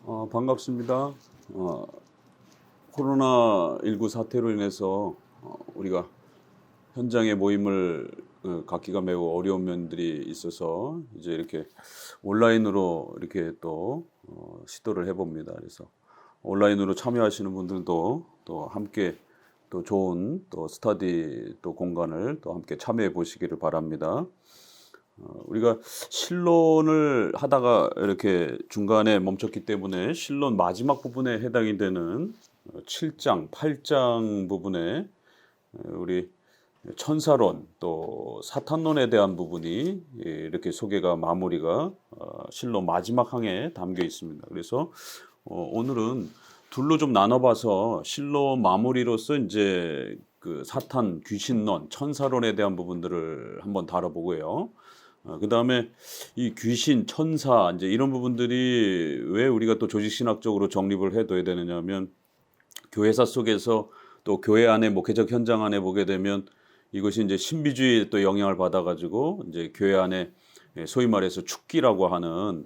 반갑습니다. 코로나19 사태로 인해서 우리가 현장의 모임을 갖기가 매우 어려운 면들이 있어서 이제 이렇게 온라인으로 이렇게 또 시도를 해봅니다. 그래서 온라인으로 참여하시는 분들도 또 함께 또 좋은 또 스터디 또 공간을 또 함께 참여해 보시기를 바랍니다. 우리가 신론을 하다가 이렇게 중간에 멈췄기 때문에 신론 마지막 부분에 해당이 되는 7장, 8장 부분에 우리 천사론 또 사탄론에 대한 부분이 이렇게 소개가 마무리가 신론 마지막 항에 담겨 있습니다. 그래서 오늘은 둘로 좀 나눠봐서 신론 마무리로서 이제 그 사탄 귀신론, 천사론에 대한 부분들을 한번 다뤄보고요. 그 다음에 이 귀신, 천사, 이제 이런 부분들이 왜 우리가 또 조직신학적으로 정립을 해둬야 되느냐면 교회사 속에서 또 교회 안에 목회적 현장 안에 보게 되면 이것이 이제 신비주의에 또 영향을 받아가지고 이제 교회 안에 소위 말해서 축기라고 하는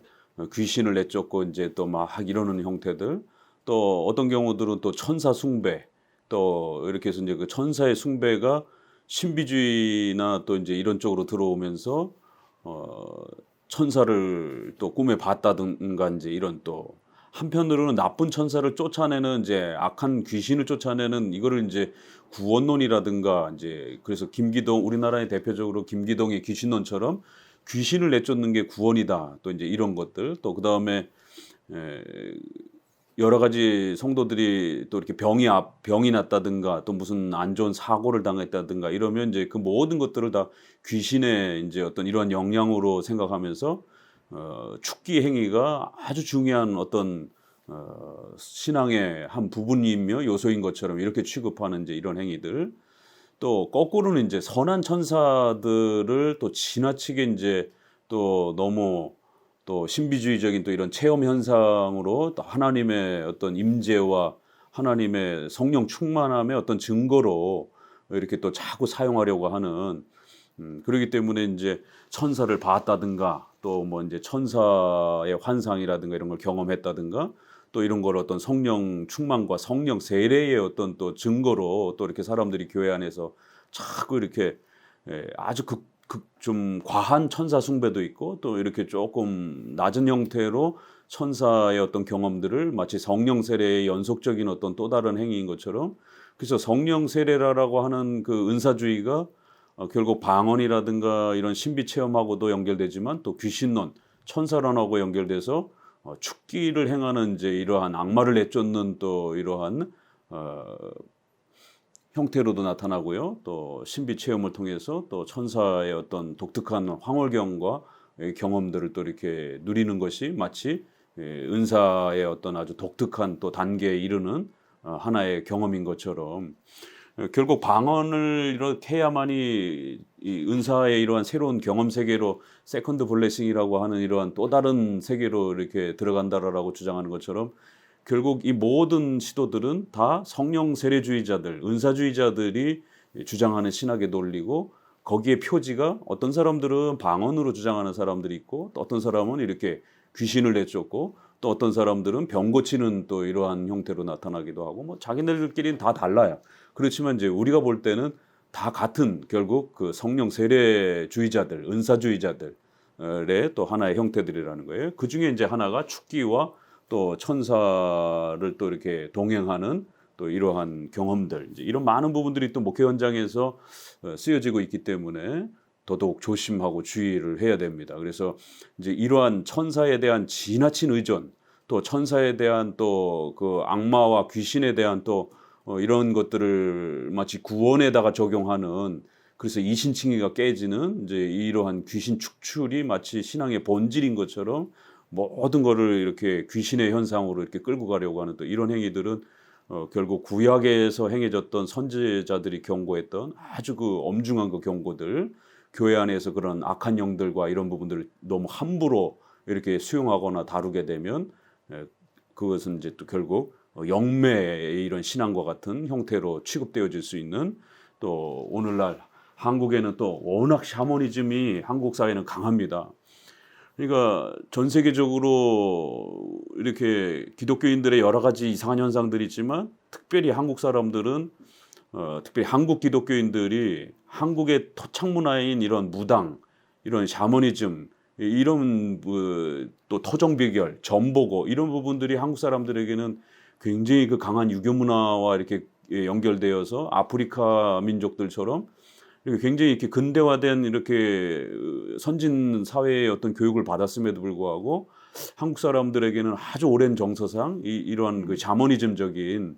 귀신을 내쫓고 이제 또 막 이러는 형태들, 또 어떤 경우들은 또 천사 숭배, 또 이렇게 해서 이제 그 천사의 숭배가 신비주의나 또 이제 이런 쪽으로 들어오면서 천사를 또 꿈에 봤다든가 이제 이런 또 한편으로는 나쁜 천사를 쫓아내는 이제 악한 귀신을 쫓아내는 이거를 이제 구원론이라든가 이제 그래서 김기동 우리나라의 대표적으로 김기동의 귀신론처럼 귀신을 내쫓는 게 구원이다. 또 이제 이런 것들 또 그다음에 여러 가지 성도들이 또 이렇게 병이 났다든가 또 무슨 안 좋은 사고를 당했다든가 이러면 이제 그 모든 것들을 다 귀신의 이제 어떤 이러한 영향으로 생각하면서 축기 행위가 아주 중요한 어떤 신앙의 한 부분이며 요소인 것처럼 이렇게 취급하는 이제 이런 행위들, 또 거꾸로는 이제 선한 천사들을 또 지나치게 이제 또 너무 또 신비주의적인 또 이런 체험 현상으로 또 하나님의 어떤 임재와 하나님의 성령 충만함의 어떤 증거로 이렇게 또 자꾸 사용하려고 하는 그렇기 때문에 이제 천사를 봤다든가 또 뭐 이제 천사의 환상이라든가 이런 걸 경험했다든가 또 이런 걸 어떤 성령 충만과 성령 세례의 어떤 또 증거로 또 이렇게 사람들이 교회 안에서 자꾸 이렇게 아주 좀 과한 천사 숭배도 있고 또 이렇게 조금 낮은 형태로 천사의 어떤 경험들을 마치 성령 세례의 연속적인 어떤 또 다른 행위인 것처럼, 그래서 성령 세례라고 하는 그 은사주의가 결국 방언이라든가 이런 신비 체험하고도 연결되지만 또 귀신론, 천사론하고 연결돼서 축기를 행하는 이제 이러한 악마를 내쫓는 또 이러한 형태로도 나타나고요. 또 신비 체험을 통해서 또 천사의 어떤 독특한 황홀경과 경험들을 또 이렇게 누리는 것이 마치 은사의 어떤 아주 독특한 또 단계에 이르는 하나의 경험인 것처럼, 결국 방언을 이렇게 해야만이 이 은사의 이러한 새로운 경험 세계로 세컨드 블레싱이라고 하는 이러한 또 다른 세계로 이렇게 들어간다라고 주장하는 것처럼, 결국 이 모든 시도들은 다 성령 세례주의자들, 은사주의자들이 주장하는 신학의 논리고, 거기에 표지가 어떤 사람들은 방언으로 주장하는 사람들이 있고, 또 어떤 사람은 이렇게 귀신을 내쫓고, 또 어떤 사람들은 병 고치는 또 이러한 형태로 나타나기도 하고, 뭐 자기네들끼리는 다 달라요. 그렇지만 이제 우리가 볼 때는 다 같은 결국 그 성령 세례주의자들, 은사주의자들의 또 하나의 형태들이라는 거예요. 그 중에 이제 하나가 축기와 또 천사를 또 이렇게 동행하는 또 이러한 경험들, 이제 이런 많은 부분들이 또 목회 현장에서 쓰여지고 있기 때문에 더더욱 조심하고 주의를 해야 됩니다. 그래서 이제 이러한 천사에 대한 지나친 의존, 또 천사에 대한 또 그 악마와 귀신에 대한 또 이런 것들을 마치 구원에다가 적용하는, 그래서 이신칭의가 깨지는 이제 이러한 귀신 축출이 마치 신앙의 본질인 것처럼 모든 거를 이렇게 귀신의 현상으로 이렇게 끌고 가려고 하는 또 이런 행위들은 결국 구약에서 행해졌던 선지자들이 경고했던 아주 그 엄중한 그 경고들, 교회 안에서 그런 악한 영들과 이런 부분들을 너무 함부로 이렇게 수용하거나 다루게 되면 그것은 이제 또 결국 영매의 이런 신앙과 같은 형태로 취급되어질 수 있는, 또 오늘날 한국에는 또 워낙 샤머니즘이 한국 사회는 강합니다. 그러니까 전 세계적으로 이렇게 기독교인들의 여러 가지 이상한 현상들이 있지만 특별히 한국 사람들은 특별히 한국 기독교인들이 한국의 토착 문화인 이런 무당, 이런 샤머니즘, 이런 또 토종 비결, 점보고 이런 부분들이 한국 사람들에게는 굉장히 그 강한 유교 문화와 이렇게 연결되어서 아프리카 민족들처럼 이렇게 굉장히 이렇게 근대화된 이렇게 선진 사회의 어떤 교육을 받았음에도 불구하고 한국 사람들에게는 아주 오랜 정서상 이러한 그 샤머니즘적인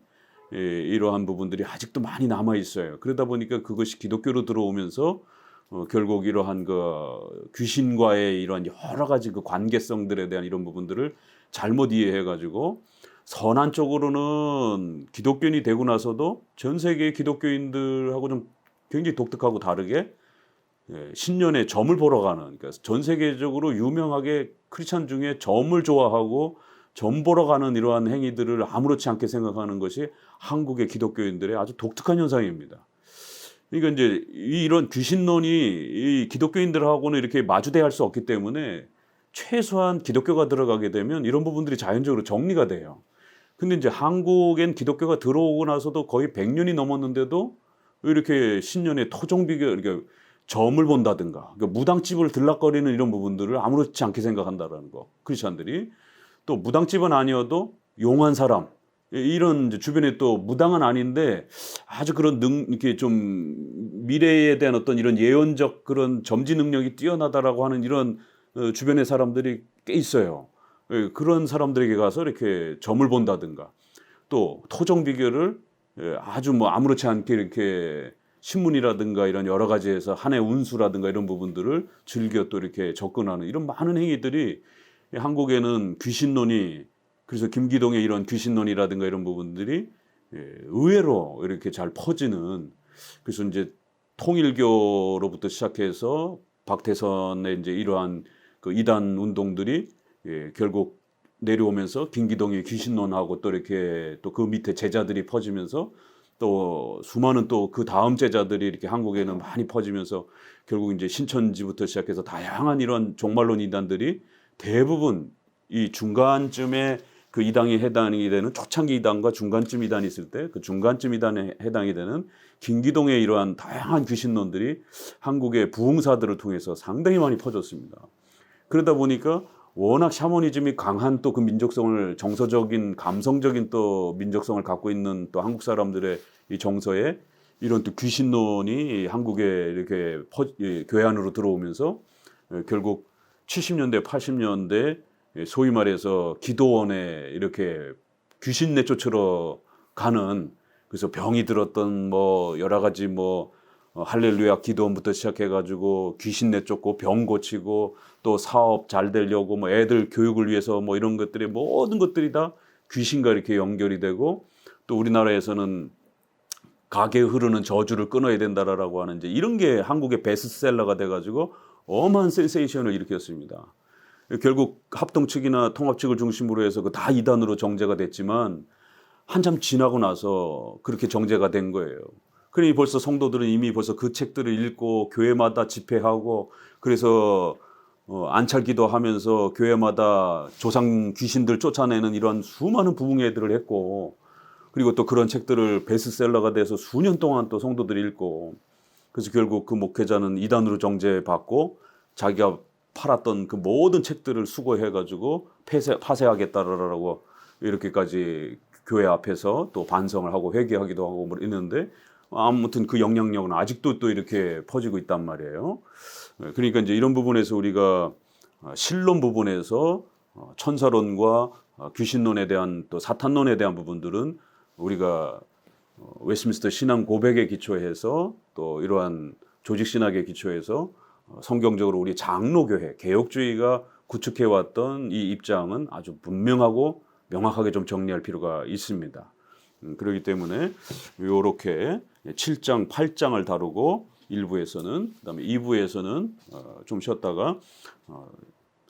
이러한 부분들이 아직도 많이 남아 있어요. 그러다 보니까 그것이 기독교로 들어오면서 결국 이러한 그 귀신과의 이러한 여러 가지 그 관계성들에 대한 이런 부분들을 잘못 이해해가지고 선한 쪽으로는 기독교인이 되고 나서도 전 세계 기독교인들하고 좀 굉장히 독특하고 다르게 신년에 점을 보러 가는, 그러니까 전 세계적으로 유명하게 크리스찬 중에 점을 좋아하고 점 보러 가는 이러한 행위들을 아무렇지 않게 생각하는 것이 한국의 기독교인들의 아주 독특한 현상입니다. 그러니까 이제 이런 귀신론이 이 기독교인들하고는 이렇게 마주대할 수 없기 때문에 최소한 기독교가 들어가게 되면 이런 부분들이 자연적으로 정리가 돼요. 근데 이제 한국엔 기독교가 들어오고 나서도 거의 100년이 넘었는데도 이렇게 신년에 토종비교 이렇게 점을 본다든가, 그러니까 무당집을 들락거리는 이런 부분들을 아무렇지 않게 생각한다라는 거. 크리스천들이 또 무당집은 아니어도 용한 사람, 이런 이제 주변에 또 무당은 아닌데 아주 그런 이렇게 좀 미래에 대한 어떤 이런 예언적 그런 점지 능력이 뛰어나다라고 하는 이런 주변의 사람들이 꽤 있어요. 그런 사람들에게 가서 이렇게 점을 본다든가, 또 토종 비결을 아주 뭐 아무렇지 않게 이렇게 신문이라든가 이런 여러 가지에서 한 해 운수라든가 이런 부분들을 즐겨 또 이렇게 접근하는 이런 많은 행위들이 한국에는 귀신론이, 그래서 김기동의 이런 귀신론이라든가 이런 부분들이 의외로 이렇게 잘 퍼지는, 그래서 이제 통일교로부터 시작해서 박태선의 이제 이러한 그 이단 운동들이 결국 내려오면서 김기동의 귀신론하고 또 이렇게 또 그 밑에 제자들이 퍼지면서 또 수많은 또 그 다음 제자들이 이렇게 한국에는 많이 퍼지면서 결국 이제 신천지부터 시작해서 다양한 이런 종말론 이단들이 대부분 이 중간쯤에 그 이단에 해당이 되는 초창기 이단과 중간쯤 이단이 있을 때 그 중간쯤 이단에 해당이 되는 김기동의 이러한 다양한 귀신론들이 한국의 부흥사들을 통해서 상당히 많이 퍼졌습니다. 그러다 보니까 워낙 샤머니즘이 강한 또 그 민족성을, 정서적인 감성적인 또 민족성을 갖고 있는 또 한국 사람들의 이 정서에 이런 또 귀신론이 한국에 이렇게 교회 안으로 들어오면서 결국 70년대 80년대 소위 말해서 기도원에 이렇게 귀신 내쫓으러 가는, 그래서 병이 들었던 뭐 여러 가지 뭐 할렐루야 기도원부터 시작해가지고 귀신 내쫓고 병 고치고 또 사업 잘 되려고 뭐 애들 교육을 위해서 뭐 이런 것들이 모든 것들이 다 귀신과 이렇게 연결이 되고, 또 우리나라에서는 가게에 흐르는 저주를 끊어야 된다라고 하는 이제 이런 게 한국의 베스트셀러가 돼가지고 어마한 센세이션을 일으켰습니다. 결국 합동 측이나 통합 측을 중심으로 해서 그 다 이단으로 정제가 됐지만 한참 지나고 나서 그렇게 정제가 된 거예요. 그러니 벌써 성도들은 이미 벌써 그 책들을 읽고 교회마다 집회하고, 그래서 안찰기도 하면서 교회마다 조상 귀신들 쫓아내는 이런 수많은 부흥회들을 했고, 그리고 또 그런 책들을 베스트셀러가 돼서 수년 동안 또 성도들이 읽고, 그래서 결국 그 목회자는 이단으로 정죄받고 자기가 팔았던 그 모든 책들을 수거해가지고 파쇄하겠다라고 이렇게까지 교회 앞에서 또 반성을 하고 회개하기도 하고 뭐 이랬는데, 아무튼 그 영향력은 아직도 또 이렇게 퍼지고 있단 말이에요. 그러니까 이제 이런 부분에서 우리가 신론 부분에서 천사론과 귀신론에 대한 또 사탄론에 대한 부분들은 우리가 웨스트민스터 신앙 고백에 기초해서 또 이러한 조직 신학에 기초해서 성경적으로 우리 장로교회 개혁주의가 구축해왔던 이 입장은 아주 분명하고 명확하게 좀 정리할 필요가 있습니다. 그렇기 때문에 이렇게 7장, 8장을 다루고 1부에서는, 그다음에 2부에서는 좀 쉬었다가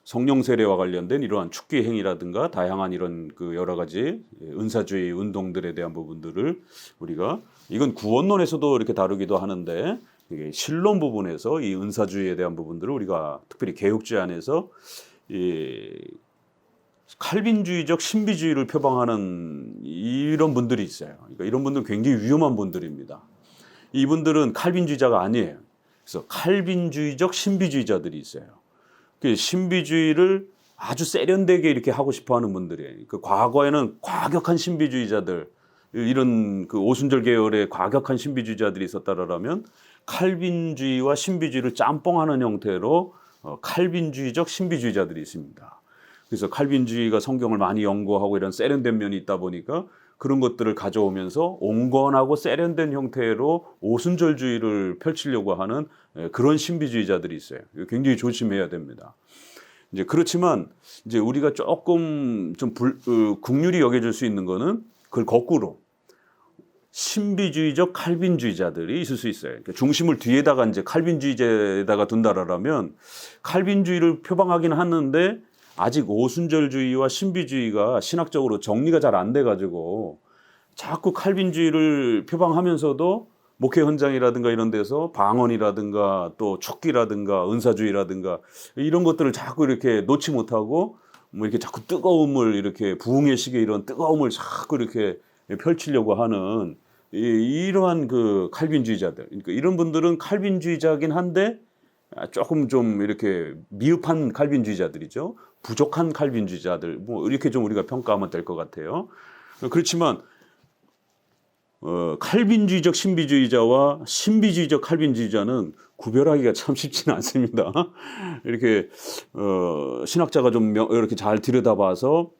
성령 세례와 관련된 이러한 축기 행위라든가 다양한 이런 그 여러 가지 은사주의 운동들에 대한 부분들을 우리가, 이건 구원론에서도 이렇게 다루기도 하는데 이게 신론 부분에서 이 은사주의에 대한 부분들을 우리가 특별히 개혁주의 안에서 이 칼빈주의적 신비주의를 표방하는 이런 분들이 있어요. 그러니까 이런 분들은 굉장히 위험한 분들입니다. 이분들은 칼빈주의자가 아니에요. 그래서 칼빈주의적 신비주의자들이 있어요. 그 신비주의를 아주 세련되게 이렇게 하고 싶어하는 분들이에요. 그 과거에는 과격한 신비주의자들, 이런 그 오순절 계열의 과격한 신비주의자들이 있었다라면 칼빈주의와 신비주의를 짬뽕하는 형태로 칼빈주의적 신비주의자들이 있습니다. 그래서 칼빈주의가 성경을 많이 연구하고 이런 세련된 면이 있다 보니까 그런 것들을 가져오면서 온건하고 세련된 형태로 오순절주의를 펼치려고 하는 그런 신비주의자들이 있어요. 굉장히 조심해야 됩니다. 이제 그렇지만 이제 우리가 조금 좀 국률이 여겨질 수 있는 거는 그걸 거꾸로 신비주의적 칼빈주의자들이 있을 수 있어요. 그러니까 중심을 뒤에다가 이제 칼빈주의자에다가 둔다라면 칼빈주의를 표방하긴 하는데 아직 오순절주의와 신비주의가 신학적으로 정리가 잘 안 돼가지고 자꾸 칼빈주의를 표방하면서도 목회 현장이라든가 이런 데서 방언이라든가 또 축기라든가 은사주의라든가 이런 것들을 자꾸 이렇게 놓지 못하고 뭐 이렇게 자꾸 뜨거움을 이렇게 부흥의 시기에 이런 뜨거움을 자꾸 이렇게 펼치려고 하는 이러한 그 칼빈주의자들, 그러니까 이런 분들은 칼빈주의자긴 한데 조금 좀 이렇게 미흡한 칼빈주의자들이죠. 부족한 칼빈주의자들, 뭐 이렇게 좀 우리가 평가하면 될 것 같아요. 그렇지만 칼빈주의적 신비주의자와 신비주의적 칼빈주의자는 구별하기가 참 쉽지는 않습니다. 이렇게 신학자가 좀 이렇게 잘 들여다봐서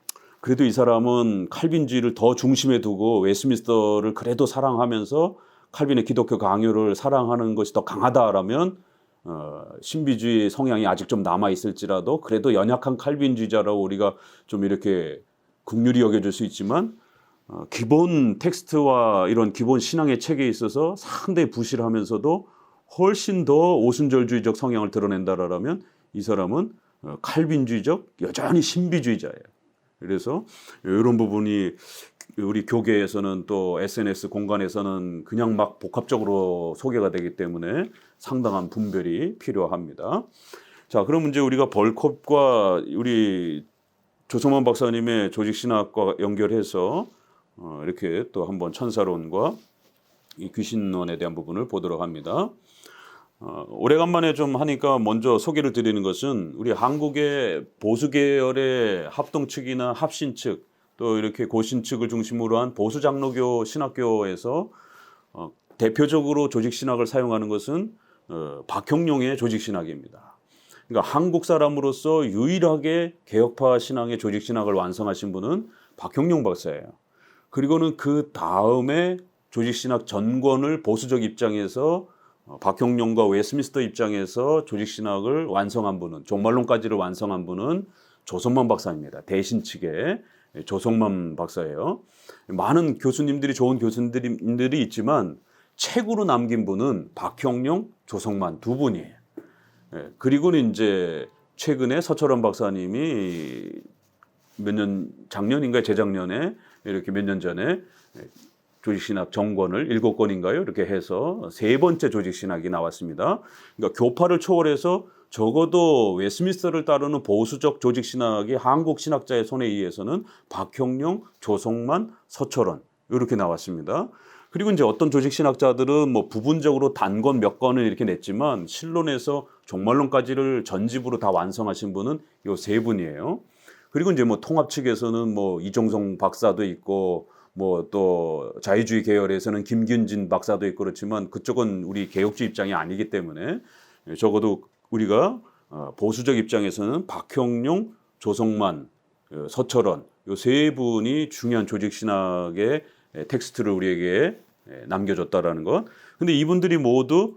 그래도 이 사람은 칼빈주의를 더 중심에 두고 웨스민스터를 그래도 사랑하면서 칼빈의 기독교 강요를 사랑하는 것이 더 강하다라면 신비주의 성향이 아직 좀 남아 있을지라도 그래도 연약한 칼빈주의자라고 우리가 좀 이렇게 긍휼히 여겨줄 수 있지만 기본 텍스트와 이런 기본 신앙의 체계에 있어서 상당히 부실하면서도 훨씬 더 오순절주의적 성향을 드러낸다라면 이 사람은 칼빈주의적 여전히 신비주의자예요. 그래서 이런 부분이 우리 교계에서는 또 SNS 공간에서는 그냥 막 복합적으로 소개가 되기 때문에 상당한 분별이 필요합니다. 자, 그럼 이제 우리가 벌콥과 우리 조성만 박사님의 조직신학과 연결해서 이렇게 또 한번 천사론과 이 귀신론에 대한 부분을 보도록 합니다. 오래간만에 좀 하니까 먼저 소개를 드리는 것은 우리 한국의 보수 계열의 합동 측이나 합신 측 또 이렇게 고신 측을 중심으로 한 보수 장로교 신학교에서 대표적으로 조직 신학을 사용하는 것은 박형룡의 조직 신학입니다. 그러니까 한국 사람으로서 유일하게 개혁파 신앙의 조직 신학을 완성하신 분은 박형룡 박사예요. 그리고는 그 다음에 조직 신학 전권을 보수적 입장에서 박형룡과 웨스민스터 입장에서 조직 신학을 완성한 분은 종말론까지를 완성한 분은 조성만 박사입니다. 대신 측의 조성만 박사예요. 많은 교수님들이 좋은 교수님들이 있지만 책으로 남긴 분은 박형룡, 조성만 두 분이에요. 그리고는 이제 최근에 서철원 박사님이 작년인가요? 재작년에 이렇게 몇 년 전에 조직신학 정권을 7권인가요? 이렇게 해서 세 번째 조직신학이 나왔습니다. 그러니까 교파를 초월해서 적어도 웨스민스터를 따르는 보수적 조직신학이 한국 신학자의 손에 의해서는 박형룡, 조성만, 서철원 이렇게 나왔습니다. 그리고 이제 어떤 조직신학자들은 뭐 부분적으로 단권 몇 권을 이렇게 냈지만 신론에서 종말론까지를 전집으로 다 완성하신 분은 이 세 분이에요. 그리고 이제 뭐 통합 측에서는 뭐 이종성 박사도 있고 뭐 또 자유주의 계열에서는 김균진 박사도 있고 그렇지만 그쪽은 우리 개혁주의 입장이 아니기 때문에 적어도 우리가 보수적 입장에서는 박형룡, 조성만, 서철원 이 세 분이 중요한 조직신학의 텍스트를 우리에게 남겨줬다라는 것. 근데 이분들이 모두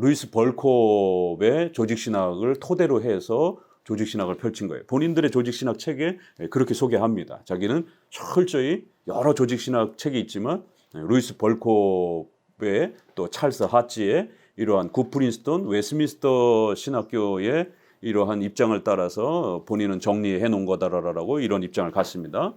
루이스 벌콥의 조직신학을 토대로 해서 조직신학을 펼친 거예요. 본인들의 조직신학 책에 그렇게 소개합니다. 자기는 철저히 여러 조직신학 책이 있지만 루이스 벌콥의 또 찰스 하치의 이러한 굿프린스턴 웨스민스터 신학교의 이러한 입장을 따라서 본인은 정리해 놓은 거다라고 이런 입장을 갖습니다.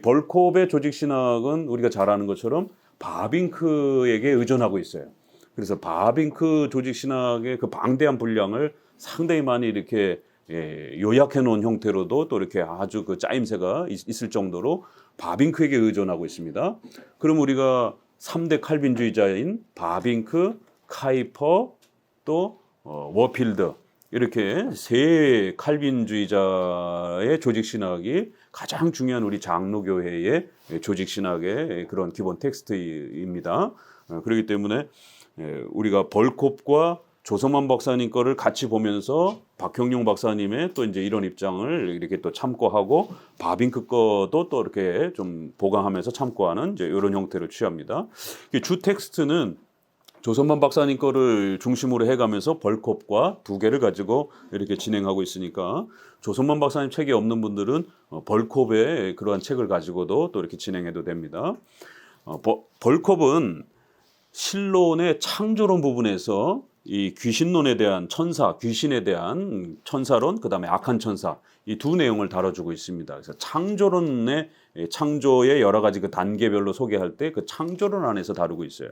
벌콥의 조직신학은 우리가 잘 아는 것처럼 바빙크에게 의존하고 있어요. 그래서 바빙크 조직신학의 그 방대한 분량을 상당히 많이 이렇게 요약해 놓은 형태로도 또 이렇게 아주 그 짜임새가 있을 정도로 바빙크에게 의존하고 있습니다. 그럼 우리가 3대 칼빈주의자인 바빙크, 카이퍼, 또 워필드 이렇게 세 칼빈주의자의 조직 신학이 가장 중요한 우리 장로교회의 조직 신학의 그런 기본 텍스트입니다. 그렇기 때문에 우리가 벌콥과 조성만 박사님 거를 같이 보면서 박형룡 박사님의 또 이제 이런 입장을 이렇게 또 참고하고 바빙크 거도 또 이렇게 좀 보강하면서 참고하는 이제 이런 형태를 취합니다. 주 텍스트는 조선만 박사님 거를 중심으로 해가면서 벌콥과 두 개를 가지고 이렇게 진행하고 있으니까 조선만 박사님 책이 없는 분들은 벌콥의 그러한 책을 가지고도 또 이렇게 진행해도 됩니다. 벌콥은 신론의 창조론 부분에서 이 귀신론에 대한 천사, 귀신에 대한 천사론, 그 다음에 악한 천사 이 두 내용을 다뤄주고 있습니다. 그래서 창조론의 창조의 여러 가지 그 단계별로 소개할 때 그 창조론 안에서 다루고 있어요.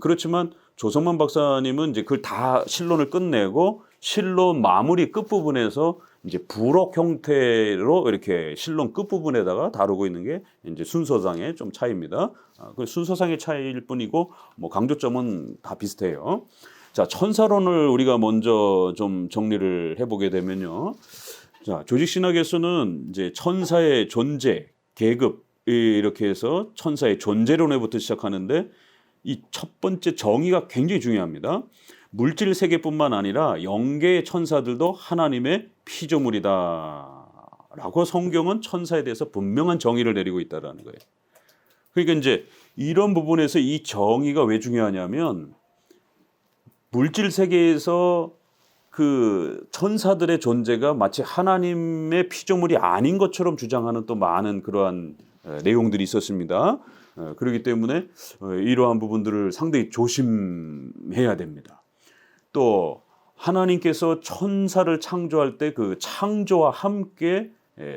그렇지만 조성만 박사님은 이제 그걸 다 신론을 끝내고 신론 마무리 끝부분에서 이제 부록 형태로 이렇게 신론 끝부분에다가 다루고 있는 게 이제 순서상의 좀 차이입니다. 그 순서상의 차이일 뿐이고 뭐 강조점은 다 비슷해요. 자, 천사론을 우리가 먼저 좀 정리를 해보게 되면요. 자, 조직신학에서는 이제 천사의 존재, 계급 이렇게 해서 천사의 존재론에부터 시작하는데 이 첫 번째 정의가 굉장히 중요합니다. 물질 세계뿐만 아니라 영계의 천사들도 하나님의 피조물이다라고 성경은 천사에 대해서 분명한 정의를 내리고 있다라는 거예요. 그러니까 이제 이런 부분에서 이 정의가 왜 중요하냐면 물질 세계에서 그 천사들의 존재가 마치 하나님의 피조물이 아닌 것처럼 주장하는 또 많은 그러한 내용들이 있었습니다. 그렇기 때문에 이러한 부분들을 상당히 조심해야 됩니다. 또 하나님께서 천사를 창조할 때 그 창조와 함께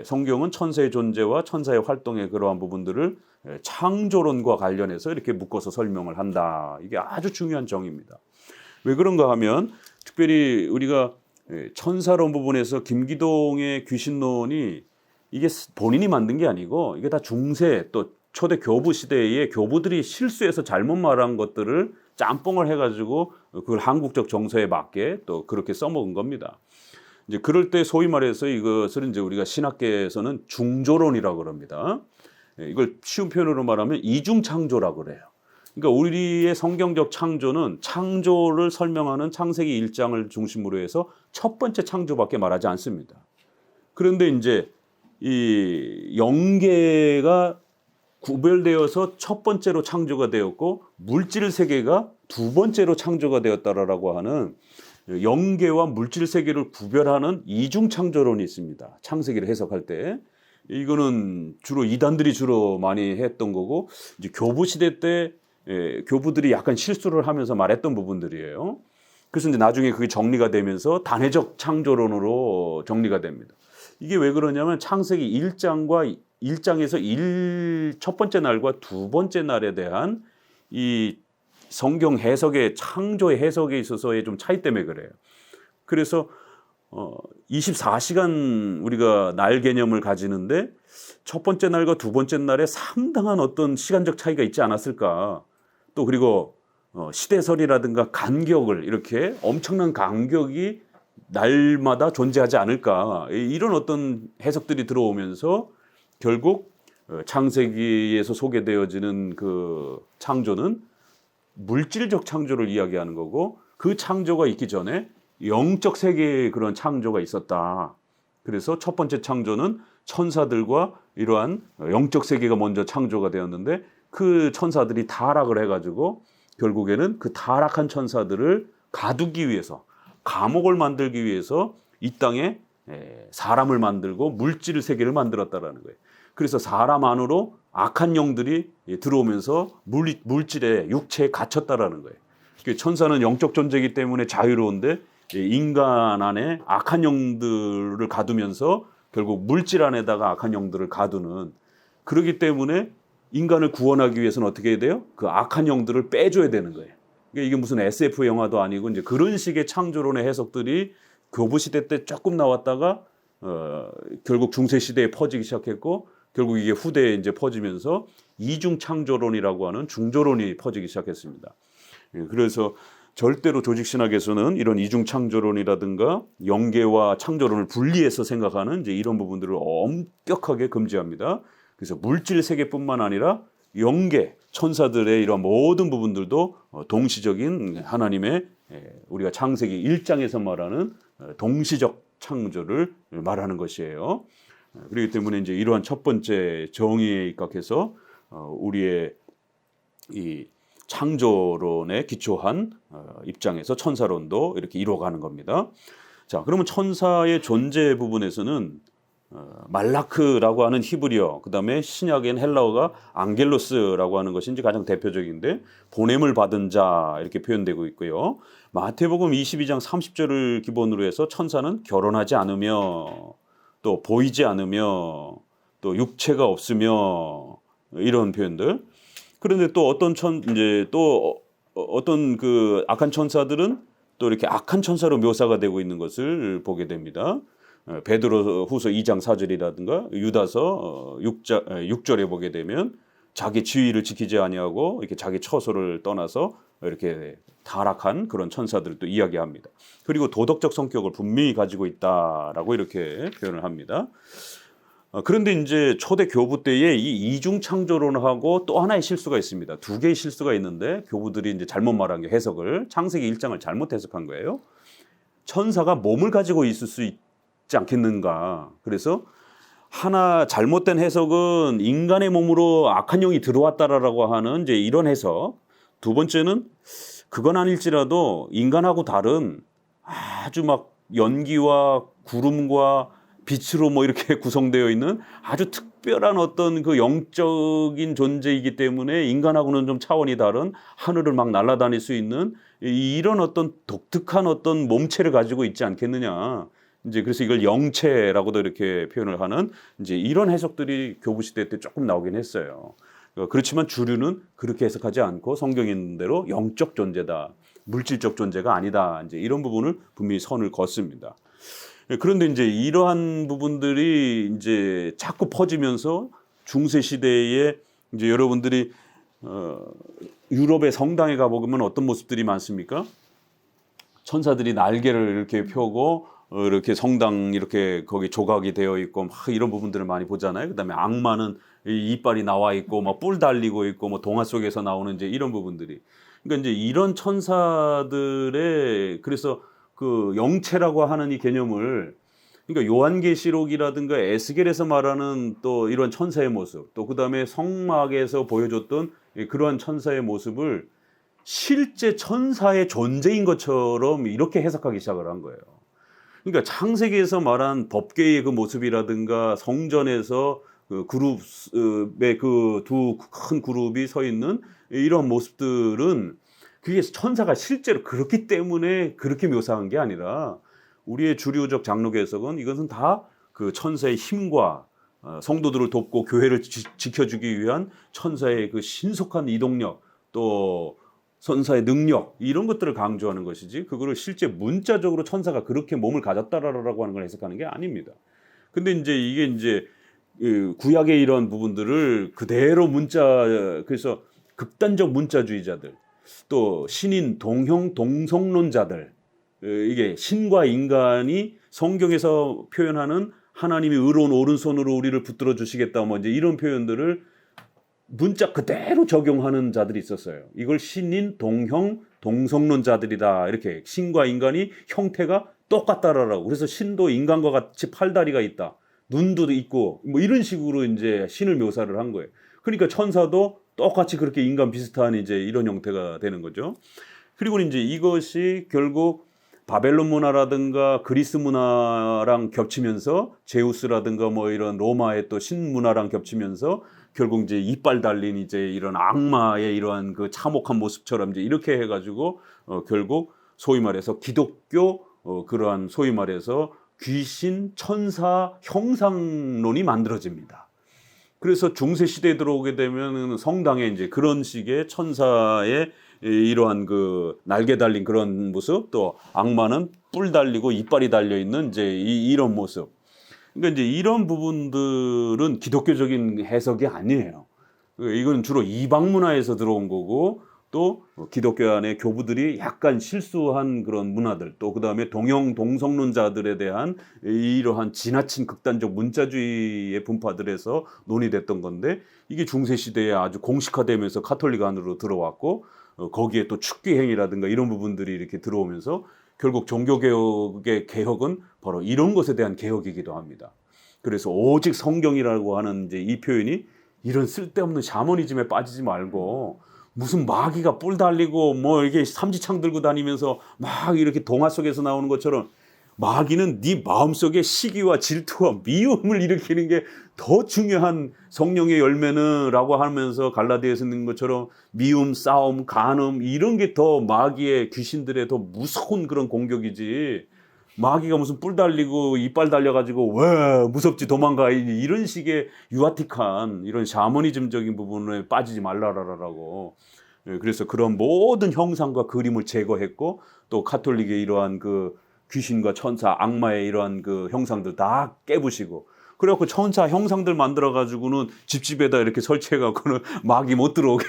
성경은 천사의 존재와 천사의 활동의 그러한 부분들을 창조론과 관련해서 이렇게 묶어서 설명을 한다. 이게 아주 중요한 정의입니다. 왜 그런가 하면 특별히 우리가 천사론 부분에서 김기동의 귀신론이 이게 본인이 만든 게 아니고 이게 다 중세 또 초대 교부 시대에 교부들이 실수해서 잘못 말한 것들을 짬뽕을 해가지고 그걸 한국적 정서에 맞게 또 그렇게 써먹은 겁니다. 이제 그럴 때 소위 말해서 이것을 이제 우리가 신학계에서는 중조론이라고 그럽니다. 이걸 쉬운 표현으로 말하면 이중창조라고 그래요. 그러니까 우리의 성경적 창조는 창조를 설명하는 창세기 1장을 중심으로 해서 첫 번째 창조밖에 말하지 않습니다. 그런데 이제 이 영계가 구별되어서 첫 번째로 창조가 되었고 물질 세계가 두 번째로 창조가 되었다라고 하는 영계와 물질 세계를 구별하는 이중 창조론이 있습니다. 창세기를 해석할 때 이거는 주로 이단들이 주로 많이 했던 거고 이제 교부 시대 때 교부들이 약간 실수를 하면서 말했던 부분들이에요. 그래서 이제 나중에 그게 정리가 되면서 단회적 창조론으로 정리가 됩니다. 이게 왜 그러냐면 창세기 1장에서 첫 번째 날과 두 번째 날에 대한 이 성경 해석의 창조의 해석에 있어서의 좀 차이 때문에 그래요. 그래서 24시간 우리가 날 개념을 가지는데 첫 번째 날과 두 번째 날에 상당한 어떤 시간적 차이가 있지 않았을까. 또 그리고 시대설이라든가 간격을 이렇게 엄청난 간격이 날마다 존재하지 않을까. 이런 어떤 해석들이 들어오면서 결국 창세기에서 소개되어지는 그 창조는 물질적 창조를 이야기하는 거고 그 창조가 있기 전에 영적 세계의 그런 창조가 있었다. 그래서 첫 번째 창조는 천사들과 이러한 영적 세계가 먼저 창조가 되었는데 그 천사들이 타락을 해가지고 결국에는 그 타락한 천사들을 가두기 위해서 감옥을 만들기 위해서 이 땅에 사람을 만들고 물질 세계를 만들었다라는 거예요. 그래서 사람 안으로 악한 영들이 들어오면서 물질에 육체에 갇혔다라는 거예요. 천사는 영적 존재이기 때문에 자유로운데 인간 안에 악한 영들을 가두면서 결국 물질 안에다가 악한 영들을 가두는 그렇기 때문에 인간을 구원하기 위해서는 어떻게 해야 돼요? 그 악한 영들을 빼줘야 되는 거예요. 이게 무슨 SF 영화도 아니고 이제 그런 식의 창조론의 해석들이 교부 시대 때 조금 나왔다가 결국 중세 시대에 퍼지기 시작했고 결국 이게 후대에 이제 퍼지면서 이중 창조론이라고 하는 중조론이 퍼지기 시작했습니다. 그래서 절대로 조직 신학에서는 이런 이중 창조론이라든가 영계와 창조론을 분리해서 생각하는 이제 이런 부분들을 엄격하게 금지합니다. 그래서 물질 세계뿐만 아니라 영계 천사들의 이런 모든 부분들도 동시적인 하나님의 우리가 창세기 1장에서 말하는 동시적 창조를 말하는 것이에요. 그렇기 때문에 이제 이러한 첫 번째 정의에 입각해서 우리의 이 창조론에 기초한 입장에서 천사론도 이렇게 이루어가는 겁니다. 자, 그러면 천사의 존재 부분에서는 말라크라고 하는 히브리어, 그 다음에 신약엔 헬라어가 앙겔로스라고 하는 것이 이제 가장 대표적인데 보냄을 받은 자 이렇게 표현되고 있고요. 마태복음 22장 30절을 기본으로 해서 천사는 결혼하지 않으며 또 보이지 않으며 또 육체가 없으며 이런 표현들. 그런데 또 어떤 그 악한 천사들은 또 이렇게 악한 천사로 묘사가 되고 있는 것을 보게 됩니다. 베드로후서 2장 4절이라든가 유다서 6절에 보게 되면 자기 지위를 지키지 아니하고 이렇게 자기 처소를 떠나서 이렇게 타락한 그런 천사들을 또 이야기합니다. 그리고 도덕적 성격을 분명히 가지고 있다라고 이렇게 표현을 합니다. 그런데 이제 초대 교부 때에 이 이중 창조론하고 또 하나의 실수가 있습니다. 두 개의 실수가 있는데 교부들이 이제 잘못 말한 게 해석을 창세기 1장을 잘못 해석한 거예요. 천사가 몸을 가지고 있을 수 있지 않겠는가. 그래서 하나 잘못된 해석은 인간의 몸으로 악한 영이 들어왔다라고 하는 이제 이런 해석. 두 번째는 그건 아닐지라도 인간하고 다른 아주 막 연기와 구름과 빛으로 뭐 이렇게 구성되어 있는 아주 특별한 어떤 그 영적인 존재이기 때문에 인간하고는 좀 차원이 다른 하늘을 막 날아다닐 수 있는 이런 어떤 독특한 어떤 몸체를 가지고 있지 않겠느냐. 이제 그래서 이걸 영체라고도 이렇게 표현을 하는 이제 이런 해석들이 교부 시대 때 조금 나오긴 했어요. 그렇지만 주류는 그렇게 해석하지 않고 성경에 있는 대로 영적 존재다, 물질적 존재가 아니다. 이제 이런 부분을 분명히 선을 걷습니다. 그런데 이제 이러한 부분들이 이제 자꾸 퍼지면서 중세 시대에 이제 여러분들이 유럽의 성당에 가보면 어떤 모습들이 많습니까? 천사들이 날개를 이렇게 펴고 이렇게 성당 이렇게 거기 조각이 되어 있고 막 이런 부분들을 많이 보잖아요. 그다음에 악마는 이빨이 나와 있고 막 뿔 달리고 있고 뭐 동화 속에서 나오는 이제 이런 부분들이. 그러니까 이제 이런 천사들의 그래서 그 영체라고 하는 이 개념을 그러니까 요한계시록이라든가 에스겔에서 말하는 또 이런 천사의 모습 또 그다음에 성막에서 보여줬던 그러한 천사의 모습을 실제 천사의 존재인 것처럼 이렇게 해석하기 시작을 한 거예요. 그러니까 창세기에서 말한 법궤의 그 모습이라든가 성전에서 그 그룹의 그 두 큰 그룹이 서 있는 이런 모습들은 그게 천사가 실제로 그렇기 때문에 그렇게 묘사한 게 아니라 우리의 주류적 장로교 해석은 이것은 다 그 천사의 힘과 성도들을 돕고 교회를 지켜주기 위한 천사의 그 신속한 이동력 또 천사의 능력 이런 것들을 강조하는 것이지 그거를 실제 문자적으로 천사가 그렇게 몸을 가졌다라고 하는 걸 해석하는 게 아닙니다. 근데 이제 이게 이제 구약의 이런 부분들을 그대로 그래서 극단적 문자주의자들 또 신인 동형 동성론자들 이게 신과 인간이 성경에서 표현하는 하나님이 의로운 오른손으로 우리를 붙들어 주시겠다 뭐 이제 이런 표현들을 문자 그대로 적용하는 자들이 있었어요. 이걸 신인 동형 동성론자들이다 이렇게 신과 인간이 형태가 똑같다라고 그래서 신도 인간과 같이 팔다리가 있다 눈도 있고 뭐 이런 식으로 이제 신을 묘사를 한 거예요. 그러니까 천사도 똑같이 그렇게 인간 비슷한 이제 이런 형태가 되는 거죠. 그리고 이제 이것이 결국 바벨론 문화라든가 그리스 문화랑 겹치면서 제우스라든가 뭐 이런 로마의 또 신문화랑 겹치면서 결국 이제 이빨 달린 이제 이런 악마의 이러한 그 참혹한 모습처럼 이제 이렇게 해가지고 결국 소위 말해서 기독교 그러한 소위 말해서 귀신 천사 형상론이 만들어집니다. 그래서 중세 시대에 들어오게 되면 성당에 이제 그런 식의 천사의 이러한 그 날개 달린 그런 모습, 또 악마는 뿔 달리고 이빨이 달려 있는 이제 이런 모습. 그러니까 이제 이런 부분들은 기독교적인 해석이 아니에요. 이건 주로 이방 문화에서 들어온 거고, 또 기독교 안에 교부들이 약간 실수한 그런 문화들, 또 그다음에 동성론자들에 대한 이러한 지나친 극단적 문자주의의 분파들에서 논의됐던 건데, 이게 중세 시대에 아주 공식화되면서 카톨릭 안으로 들어왔고, 거기에 또 축기 행위라든가 이런 부분들이 이렇게 들어오면서 결국 종교개혁의 개혁은 바로 이런 것에 대한 개혁이기도 합니다. 그래서 오직 성경이라고 하는 이제 이 표현이 이런 쓸데없는 샤머니즘에 빠지지 말고, 무슨 마귀가 뿔 달리고 뭐 이게 삼지창 들고 다니면서 막 이렇게 동화 속에서 나오는 것처럼, 마귀는 네 마음속에 시기와 질투와 미움을 일으키는 게 더 중요한 성령의 열매는 라고 하면서 갈라디아에서 있는 것처럼 미움, 싸움, 간음 이런 게 더 마귀의 귀신들의 더 무서운 그런 공격이지, 마귀가 무슨 뿔 달리고 이빨 달려가지고 왜 무섭지 도망가 이런 식의 유아틱한 이런 샤머니즘적인 부분에 빠지지 말라라라고. 그래서 그런 모든 형상과 그림을 제거했고, 또 카톨릭의 이러한 그 귀신과 천사, 악마의 이러한 그 형상들 다 깨부시고, 그래갖고 천사 형상들 만들어가지고는 집집에다 이렇게 설치해갖고는 마귀 못 들어오게.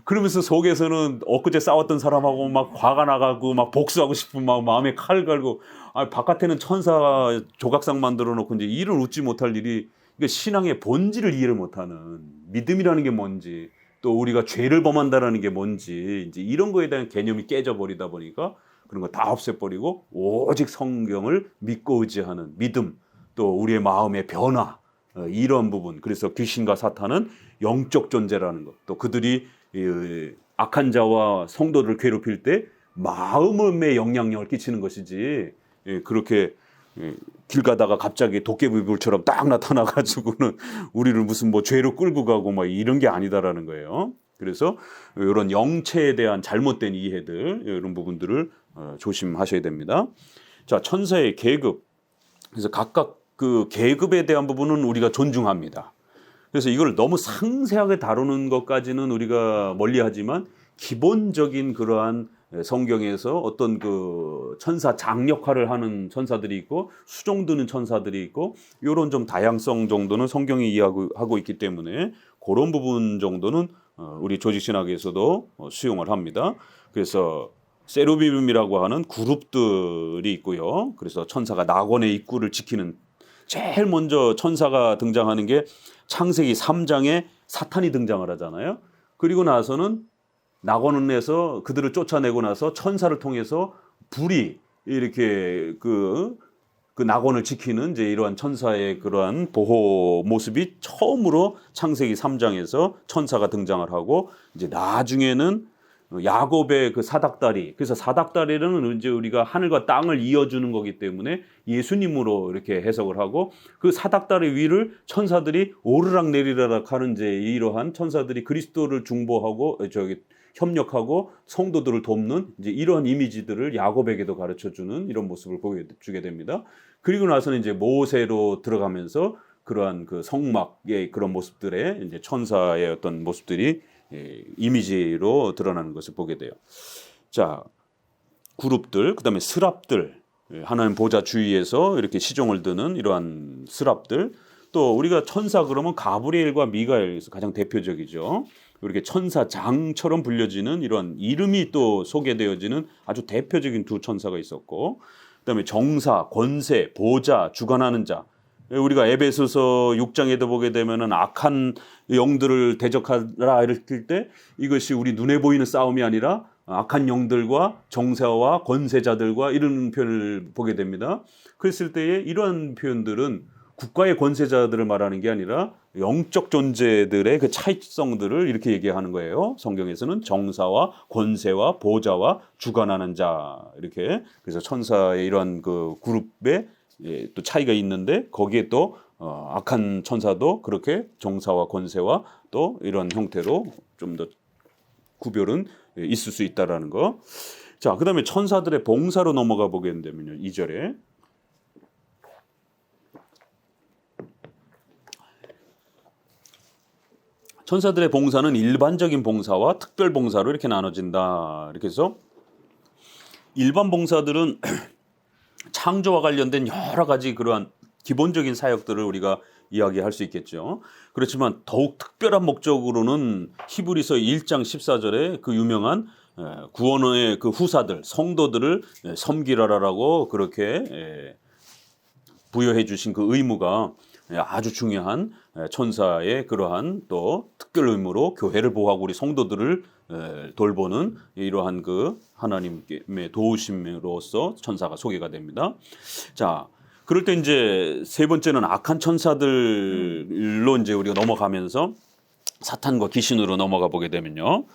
그러면서 속에서는 엊그제 싸웠던 사람하고 막 화가 나가고 막 복수하고 싶은 막 마음에 칼 갈고, 바깥에는 천사 조각상 만들어 놓고 이제 이를 웃지 못할 일이, 그러니까 신앙의 본질을 이해를 못하는, 믿음이라는 게 뭔지, 또 우리가 죄를 범한다라는 게 뭔지, 이제 이런 거에 대한 개념이 깨져버리다 보니까 그런 거 다 없애버리고 오직 성경을 믿고 의지하는 믿음, 또 우리의 마음의 변화, 이런 부분. 그래서 귀신과 사탄은 영적 존재라는 것, 또 그들이 악한 자와 성도를 괴롭힐 때 마음에 영향력을 끼치는 것이지, 그렇게 길 가다가 갑자기 도깨비불처럼 딱 나타나가지고는 우리를 무슨 뭐 죄로 끌고 가고 막 이런 게 아니다라는 거예요. 그래서 이런 영체에 대한 잘못된 이해들, 이런 부분들을 조심하셔야 됩니다. 자, 천사의 계급. 그래서 각각 그 계급에 대한 부분은 우리가 존중합니다. 그래서 이걸 너무 상세하게 다루는 것까지는 우리가 멀리하지만, 기본적인 그러한 성경에서 어떤 그 천사 장 역할을 하는 천사들이 있고, 수종드는 천사들이 있고, 이런 좀 다양성 정도는 성경이 이해하고 있기 때문에 그런 부분 정도는 우리 조직신학에서도 수용을 합니다. 그래서 세루빔이라고 하는 그룹들이 있고요. 그래서 천사가 낙원의 입구를 지키는, 제일 먼저 천사가 등장하는 게 창세기 3장에 사탄이 등장을 하잖아요. 그리고 나서는 낙원에서 그들을 쫓아내고 나서 천사를 통해서 불이 이렇게 그 낙원을 지키는 이제 이러한 천사의 그러한 보호 모습이 처음으로 창세기 3장에서 천사가 등장을 하고, 이제 나중에는 야곱의 그 사닥다리, 그래서 사닥다리는 이제 우리가 하늘과 땅을 이어주는 거기 때문에 예수님으로 이렇게 해석을 하고, 그 사닥다리 위를 천사들이 오르락 내리락 하는 이제 이러한 천사들이 그리스도를 중보하고 협력하고 성도들을 돕는 이제 이러한 이미지들을 야곱에게도 가르쳐 주는 이런 모습을 보여주게 됩니다. 그리고 나서는 이제 모세로 들어가면서 그러한 그 성막의 그런 모습들의 이제 천사의 어떤 모습들이 이미지로 드러나는 것을 보게 돼요. 자, 그룹들, 그다음에 스랍들, 하나님 보좌 주위에서 이렇게 시종을 드는 이러한 스랍들, 또 우리가 천사 그러면 가브리엘과 미가엘에서 가장 대표적이죠. 이렇게 천사장처럼 불려지는 이런 이름이 또 소개되어지는 아주 대표적인 두 천사가 있었고, 그다음에 정사, 권세, 보좌, 주관하는 자. 우리가 에베소서 6장에도 보게 되면은 악한 영들을 대적하라 이럴 때 이것이 우리 눈에 보이는 싸움이 아니라 악한 영들과 정사와 권세자들과 이런 표현을 보게 됩니다. 그랬을 때에 이러한 표현들은 국가의 권세자들을 말하는 게 아니라 영적 존재들의 그 차이성들을 이렇게 얘기하는 거예요. 성경에서는 정사와 권세와 보좌와 주관하는 자, 이렇게. 그래서 천사의 이러한 그 그룹에 또 차이가 있는데, 거기에 또 악한 천사도 그렇게 정사와 권세와 또 이런 형태로 좀 더 구별은 있을 수 있다라는 거. 자, 그다음에 천사들의 봉사로 넘어가 보게 되면요, 2절에 천사들의 봉사는 일반적인 봉사와 특별 봉사로 이렇게 나눠진다. 이렇게 해서 일반 봉사들은 창조와 관련된 여러 가지 그러한 기본적인 사역들을 우리가 이야기할 수 있겠죠. 그렇지만 더욱 특별한 목적으로는 히브리서 1장 14절에 그 유명한 구원의 그 후사들, 성도들을 섬기라라고 그렇게 부여해 주신 그 의무가 아주 중요한 천사의 그러한 또 특별 의무로 교회를 보호하고 우리 성도들을 돌보는 이러한 그 하나님의 도우심으로서 천사가 소개가 됩니다. 자, 그럴 때 이제 세 번째는 악한 천사들로 이제 우리가 넘어가면서 사탄과 귀신으로 넘어가 보게 되면요.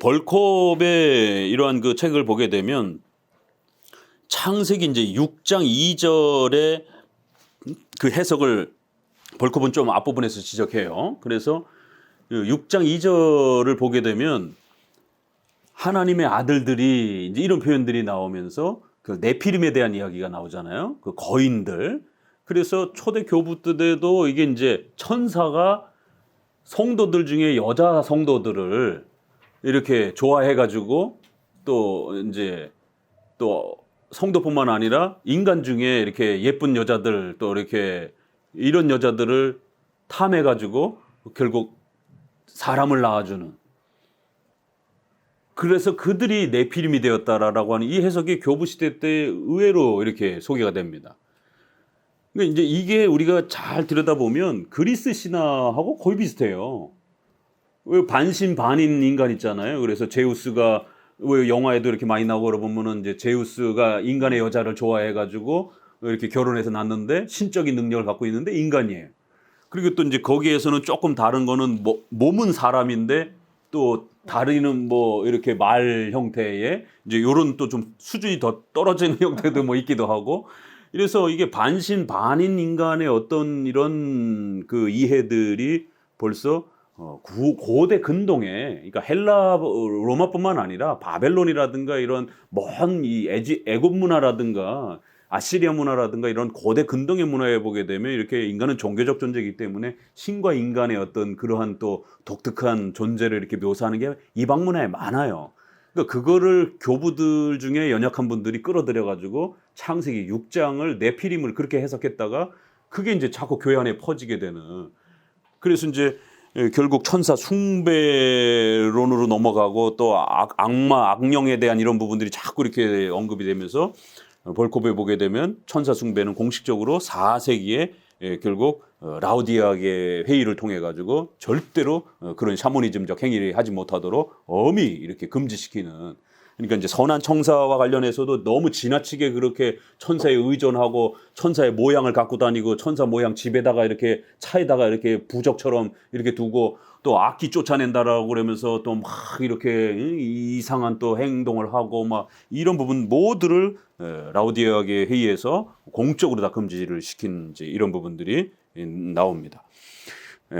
벌콥의 이러한 그 책을 보게 되면 창세기 이제 6장 2절의 그 해석을 벌콥은 좀 앞부분에서 지적해요. 그래서 6장 2절을 보게 되면 하나님의 아들들이 이제 이런 표현들이 나오면서 그 네피림에 대한 이야기가 나오잖아요. 그 거인들. 그래서 초대 교부 때도 이게 이제 천사가 성도들 중에 여자 성도들을 이렇게 좋아해가지고 또 이제 또 성도뿐만 아니라 인간 중에 이렇게 예쁜 여자들 또 이렇게 이런 여자들을 탐해가지고 결국 사람을 낳아주는, 그래서 그들이 네피림이 되었다라고 하는 이 해석이 교부 시대 때 의외로 이렇게 소개가 됩니다. 그러니까 이제 이게 우리가 잘 들여다보면 그리스 신화하고 거의 비슷해요. 반신반인 인간 있잖아요. 그래서 제우스가 왜 영화에도 이렇게 많이 나오고 그러보면은 이제 제우스가 인간의 여자를 좋아해가지고 이렇게 결혼해서 낳는데 신적인 능력을 갖고 있는데 인간이에요. 그리고 또 이제 거기에서는 조금 다른 거는 몸은 사람인데 또 다리는 뭐 이렇게 말 형태의 이제 요런 또 좀 수준이 더 떨어지는 형태도 뭐 있기도 하고, 이래서 이게 반신반인 인간의 어떤 이런 그 이해들이 벌써 고대 근동에, 그러니까 헬라 로마뿐만 아니라 바벨론이라든가 이런 먼 이 애굽 문화라든가 아시리아 문화라든가 이런 고대 근동의 문화에 보게 되면 이렇게 인간은 종교적 존재이기 때문에 신과 인간의 어떤 그러한 또 독특한 존재를 이렇게 묘사하는 게 이방 문화에 많아요. 그러니까 그거를 교부들 중에 연약한 분들이 끌어들여 가지고 창세기 6장을 네피림을 그렇게 해석했다가 그게 이제 자꾸 교회 안에 퍼지게 되는, 그래서 이제 결국 천사 숭배론으로 넘어가고 또 악마, 악령에 대한 이런 부분들이 자꾸 이렇게 언급이 되면서 벌콥에 보게 되면 천사 숭배는 공식적으로 4세기에 결국 라우디아의 회의를 통해 가지고 절대로 그런 샤머니즘적 행위를 하지 못하도록 엄히 이렇게 금지시키는, 그러니까 이제 선한 천사와 관련해서도 너무 지나치게 그렇게 천사에 의존하고 천사의 모양을 갖고 다니고 천사 모양 집에다가 이렇게 차에다가 이렇게 부적처럼 이렇게 두고 또 악기 쫓아낸다라고 그러면서 또 막 이렇게 이상한 또 행동을 하고 막 이런 부분 모두를 라우디아의 회의에서 공적으로 다 금지를 시킨 이런 부분들이 나옵니다.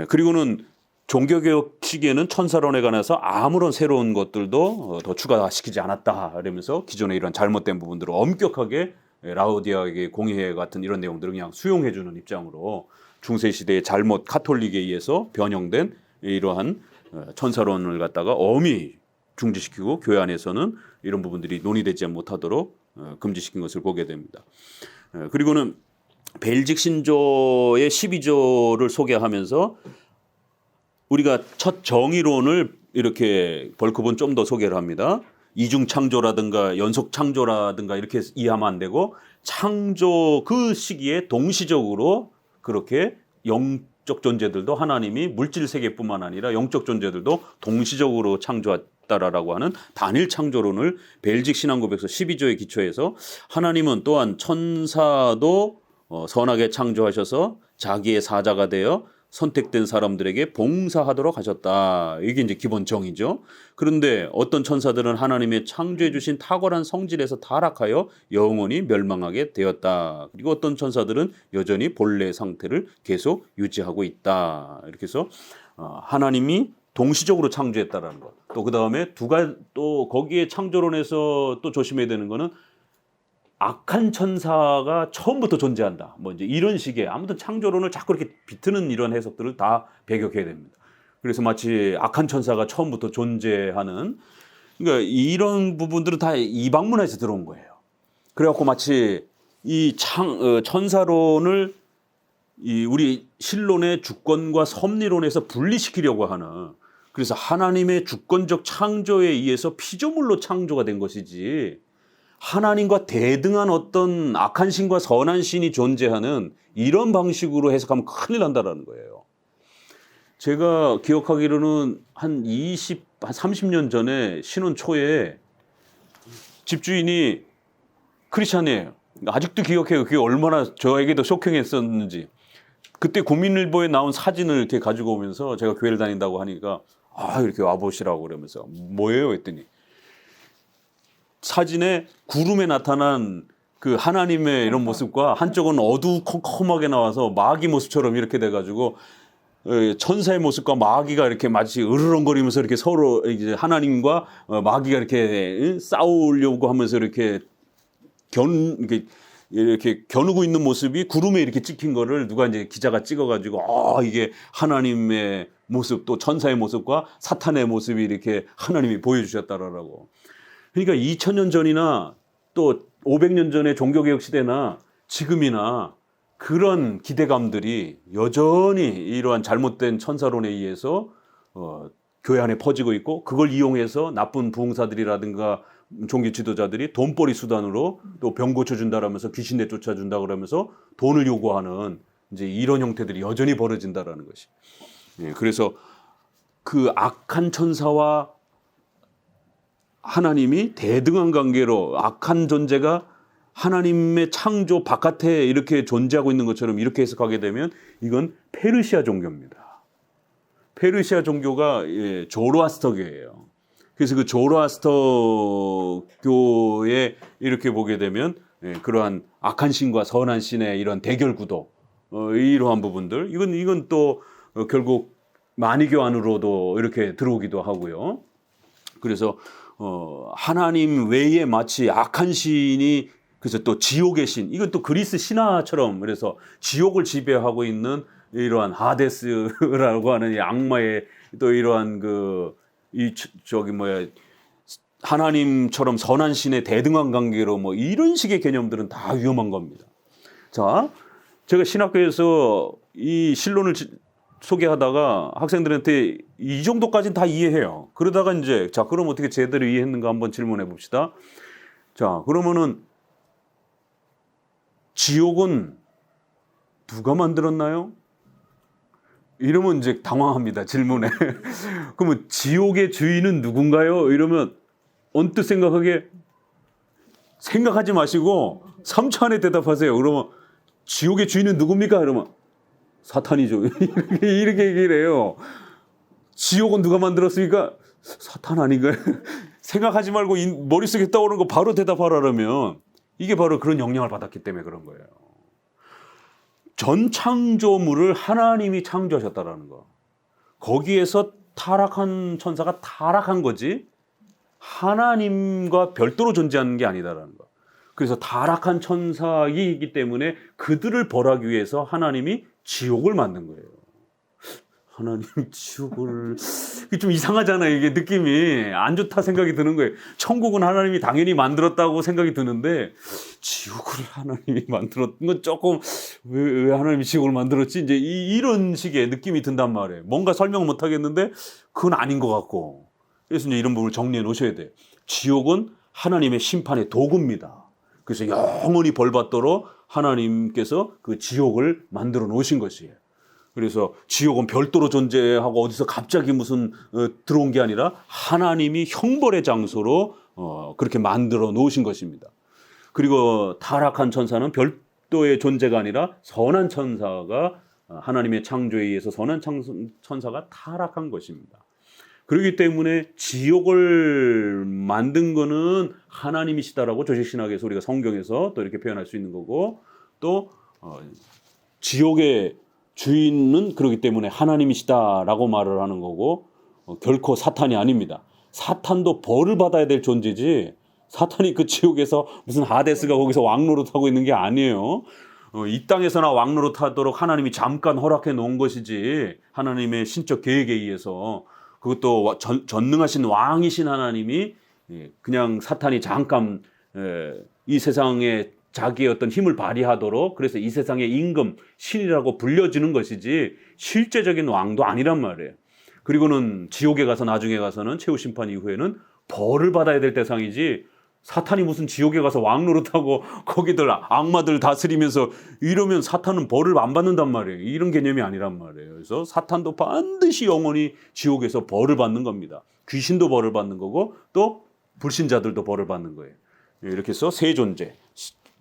그리고는 종교개혁 시기에는 천사론에 관해서 아무런 새로운 것들도 더 추가시키지 않았다 그러면서 기존의 이런 잘못된 부분들을 엄격하게 라우디아에게 공의회 같은 이런 내용들을 그냥 수용해주는 입장으로 중세시대의 잘못 카톨릭에 의해서 변형된 이러한 천사론을 갖다가 엄히 중지시키고 교회 안에서는 이런 부분들이 논의되지 못하도록 금지시킨 것을 보게 됩니다. 그리고는 벨직 신조의 12조를 소개하면서 우리가 첫 정의론을 이렇게 벌크본 좀 더 소개를 합니다. 이중 창조라든가 연속 창조라든가 이렇게 이해하면 안 되고, 창조 그 시기에 동시적으로 그렇게 영적 존재들도 하나님이 물질 세계뿐만 아니라 영적 존재들도 동시적으로 창조했다라고 하는 단일 창조론을 벨직 신앙고백서 12조에 기초해서 하나님은 또한 천사도 선하게 창조하셔서 자기의 사자가 되어 선택된 사람들에게 봉사하도록 하셨다. 이게 이제 기본 정의죠. 그런데 어떤 천사들은 하나님의 창조해 주신 탁월한 성질에서 타락하여 영원히 멸망하게 되었다. 그리고 어떤 천사들은 여전히 본래 상태를 계속 유지하고 있다. 이렇게 해서 하나님이 동시적으로 창조했다라는 것. 또 그 다음에 또 거기에 창조론에서 또 조심해야 되는 거는 악한 천사가 처음부터 존재한다. 뭐 이제 이런 식의 아무튼 창조론을 자꾸 이렇게 비트는 이런 해석들을 다 배격해야 됩니다. 그래서 마치 악한 천사가 처음부터 존재하는, 그러니까 이런 부분들은 다 이방 문화에서 들어온 거예요. 그래갖고 마치 이 천사론을 이 우리 신론의 주권과 섭리론에서 분리시키려고 하는, 그래서 하나님의 주권적 창조에 의해서 피조물로 창조가 된 것이지 하나님과 대등한 어떤 악한 신과 선한 신이 존재하는 이런 방식으로 해석하면 큰일 난다라는 거예요. 제가 기억하기로는 한 30년 전에 신혼 초에 집주인이 크리스찬이에요. 아직도 기억해요. 그게 얼마나 저에게도 쇼킹했었는지. 그때 국민일보에 나온 사진을 이렇게 가지고 오면서 제가 교회를 다닌다고 하니까 이렇게 와보시라고 그러면서 뭐예요? 했더니 사진에 구름에 나타난 그 하나님의 이런 모습과 한쪽은 어두컴컴하게 나와서 마귀 모습처럼 이렇게 돼가지고 천사의 모습과 마귀가 이렇게 마치 으르렁거리면서 이렇게 서로 이제 하나님과 마귀가 이렇게 싸우려고 하면서 이렇게 겨누고 있는 모습이 구름에 이렇게 찍힌 거를 누가 이제 기자가 찍어가지고 이게 하나님의 모습 또 천사의 모습과 사탄의 모습이 이렇게 하나님이 보여주셨다라고. 그러니까 2000년 전이나 또 500년 전의 종교개혁 시대나 지금이나 그런 기대감들이 여전히 이러한 잘못된 천사론에 의해서 교회 안에 퍼지고 있고, 그걸 이용해서 나쁜 부흥사들이라든가 종교 지도자들이 돈벌이 수단으로 또 병 고쳐준다라면서 귀신 내쫓아준다 그러면서 돈을 요구하는 이제 이런 형태들이 여전히 벌어진다라는 것이. 그래서 그 악한 천사와 하나님이 대등한 관계로 악한 존재가 하나님의 창조 바깥에 이렇게 존재하고 있는 것처럼 이렇게 해석하게 되면 이건 페르시아 종교입니다. 페르시아 종교가 조로아스터교예요. 그래서 그 조로아스터교에 이렇게 보게 되면 그러한 악한 신과 선한 신의 이런 대결 구도, 이러한 부분들, 이건 또 결국 마니교 안으로도 이렇게 들어오기도 하고요. 그래서 하나님 외에 마치 악한 신이, 그래서 또 지옥의 신, 이건 또 그리스 신화처럼, 그래서 지옥을 지배하고 있는 이러한 하데스라고 하는 이 악마의 또 이러한 하나님처럼 선한 신의 대등한 관계로 이런 식의 개념들은 다 위험한 겁니다. 자, 제가 신학교에서 이 신론을 소개하다가 학생들한테 이 정도까지는 다 이해해요. 그러다가 이제 그럼 어떻게 제대로 이해했는가 한번 질문해 봅시다. 자, 그러면은 지옥은 누가 만들었나요? 이러면 이제 당황합니다. 질문에. 그러면 지옥의 주인은 누군가요? 이러면 언뜻 생각하지 마시고 3초 안에 대답하세요. 그러면 지옥의 주인은 누굽니까? 그러면 사탄이죠. 이렇게 얘기를 해요. 지옥은 누가 만들었습니까? 사탄 아닌가요? 생각하지 말고 머릿속에 떠오르는 거 바로 대답하라면 이게 바로 그런 영향을 받았기 때문에 그런 거예요. 전 창조물을 하나님이 창조하셨다라는 거. 거기에서 타락한 천사가 타락한 거지 하나님과 별도로 존재하는 게 아니다라는 거. 그래서 타락한 천사이기 때문에 그들을 벌하기 위해서 하나님이 지옥을 만든 거예요. 하나님 지옥을, 이게 좀 이상하잖아요. 이게 느낌이 안 좋다 생각이 드는 거예요. 천국은 하나님이 당연히 만들었다고 생각이 드는데 지옥을 하나님이 만들었던 건 조금 왜 하나님이 지옥을 만들었지? 이제 이런 식의 느낌이 든단 말이에요. 뭔가 설명을 못 하겠는데 그건 아닌 것 같고. 그래서 이제 이런 부분을 정리해 놓으셔야 돼요. 지옥은 하나님의 심판의 도구입니다. 그래서 영원히 벌받도록 하나님께서 그 지옥을 만들어 놓으신 것이에요. 그래서 지옥은 별도로 존재하고 어디서 갑자기 무슨 들어온 게 아니라 하나님이 형벌의 장소로 그렇게 만들어 놓으신 것입니다. 그리고 타락한 천사는 별도의 존재가 아니라 선한 천사가 하나님의 창조에 의해서 선한 천사가 타락한 것입니다. 그렇기 때문에 지옥을 만든 거는 하나님이시다라고 조직신학에서 우리가 성경에서 또 이렇게 표현할 수 있는 거고, 또 지옥의 주인은 그렇기 때문에 하나님이시다라고 말을 하는 거고, 결코 사탄이 아닙니다. 사탄도 벌을 받아야 될 존재지 사탄이 그 지옥에서 무슨 하데스가 거기서 왕노릇하고 있는 게 아니에요. 이 땅에서나 왕노릇하도록 하나님이 잠깐 허락해 놓은 것이지 하나님의 신적 계획에 의해서 그것도 전능하신 왕이신 하나님이 그냥 사탄이 잠깐 이 세상에 자기의 어떤 힘을 발휘하도록 그래서 이 세상의 임금 신이라고 불려지는 것이지 실제적인 왕도 아니란 말이에요. 그리고는 지옥에 가서 나중에 가서는 최후 심판 이후에는 벌을 받아야 될 대상이지 사탄이 무슨 지옥에 가서 왕 노릇하고 거기들 악마들 다스리면서 이러면 사탄은 벌을 안 받는단 말이에요. 이런 개념이 아니란 말이에요. 그래서 사탄도 반드시 영원히 지옥에서 벌을 받는 겁니다. 귀신도 벌을 받는 거고 또 불신자들도 벌을 받는 거예요. 이렇게 해서 세 존재,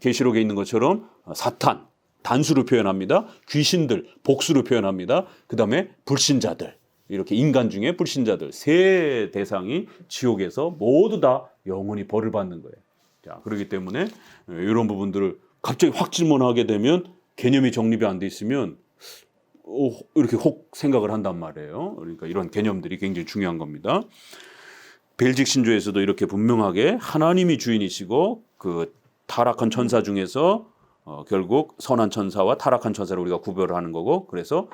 계시록에 있는 것처럼 사탄 단수로 표현합니다. 귀신들 복수로 표현합니다. 그 다음에 불신자들, 이렇게 인간 중에 불신자들 세 대상이 지옥에서 모두 다 영원히 벌을 받는 거예요. 자, 그렇기 때문에 이런 부분들을 갑자기 확 질문하게 되면 개념이 정립이 안 돼 있으면 이렇게 혹 생각을 한단 말이에요. 그러니까 이런 개념들이 굉장히 중요한 겁니다. 벨직 신조에서도 이렇게 분명하게 하나님이 주인이시고 그 타락한 천사 중에서 결국 선한 천사와 타락한 천사를 우리가 구별을 하는 거고, 그래서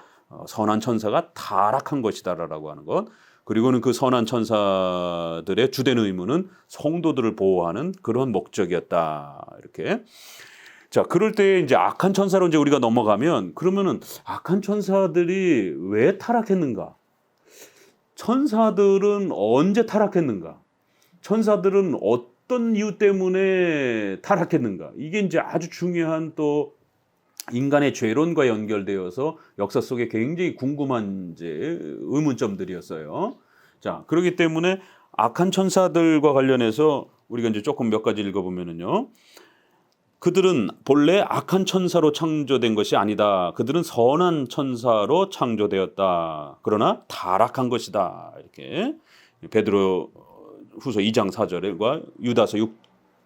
선한 천사가 타락한 것이다라고 하는 것. 그리고는 그 선한 천사들의 주된 의무는 성도들을 보호하는 그런 목적이었다. 이렇게. 자, 그럴 때 이제 악한 천사로 이제 우리가 넘어가면 그러면은 악한 천사들이 왜 타락했는가? 천사들은 언제 타락했는가? 천사들은 어떤 이유 때문에 타락했는가? 이게 이제 아주 중요한 또 인간의 죄론과 연결되어서 역사 속에 굉장히 궁금한 이제 의문점들이었어요. 자, 그렇기 때문에 악한 천사들과 관련해서 우리가 이제 조금 몇 가지 읽어보면은요. 그들은 본래 악한 천사로 창조된 것이 아니다. 그들은 선한 천사로 창조되었다. 그러나 타락한 것이다. 이렇게 베드로 후서 2장 4절과 유다서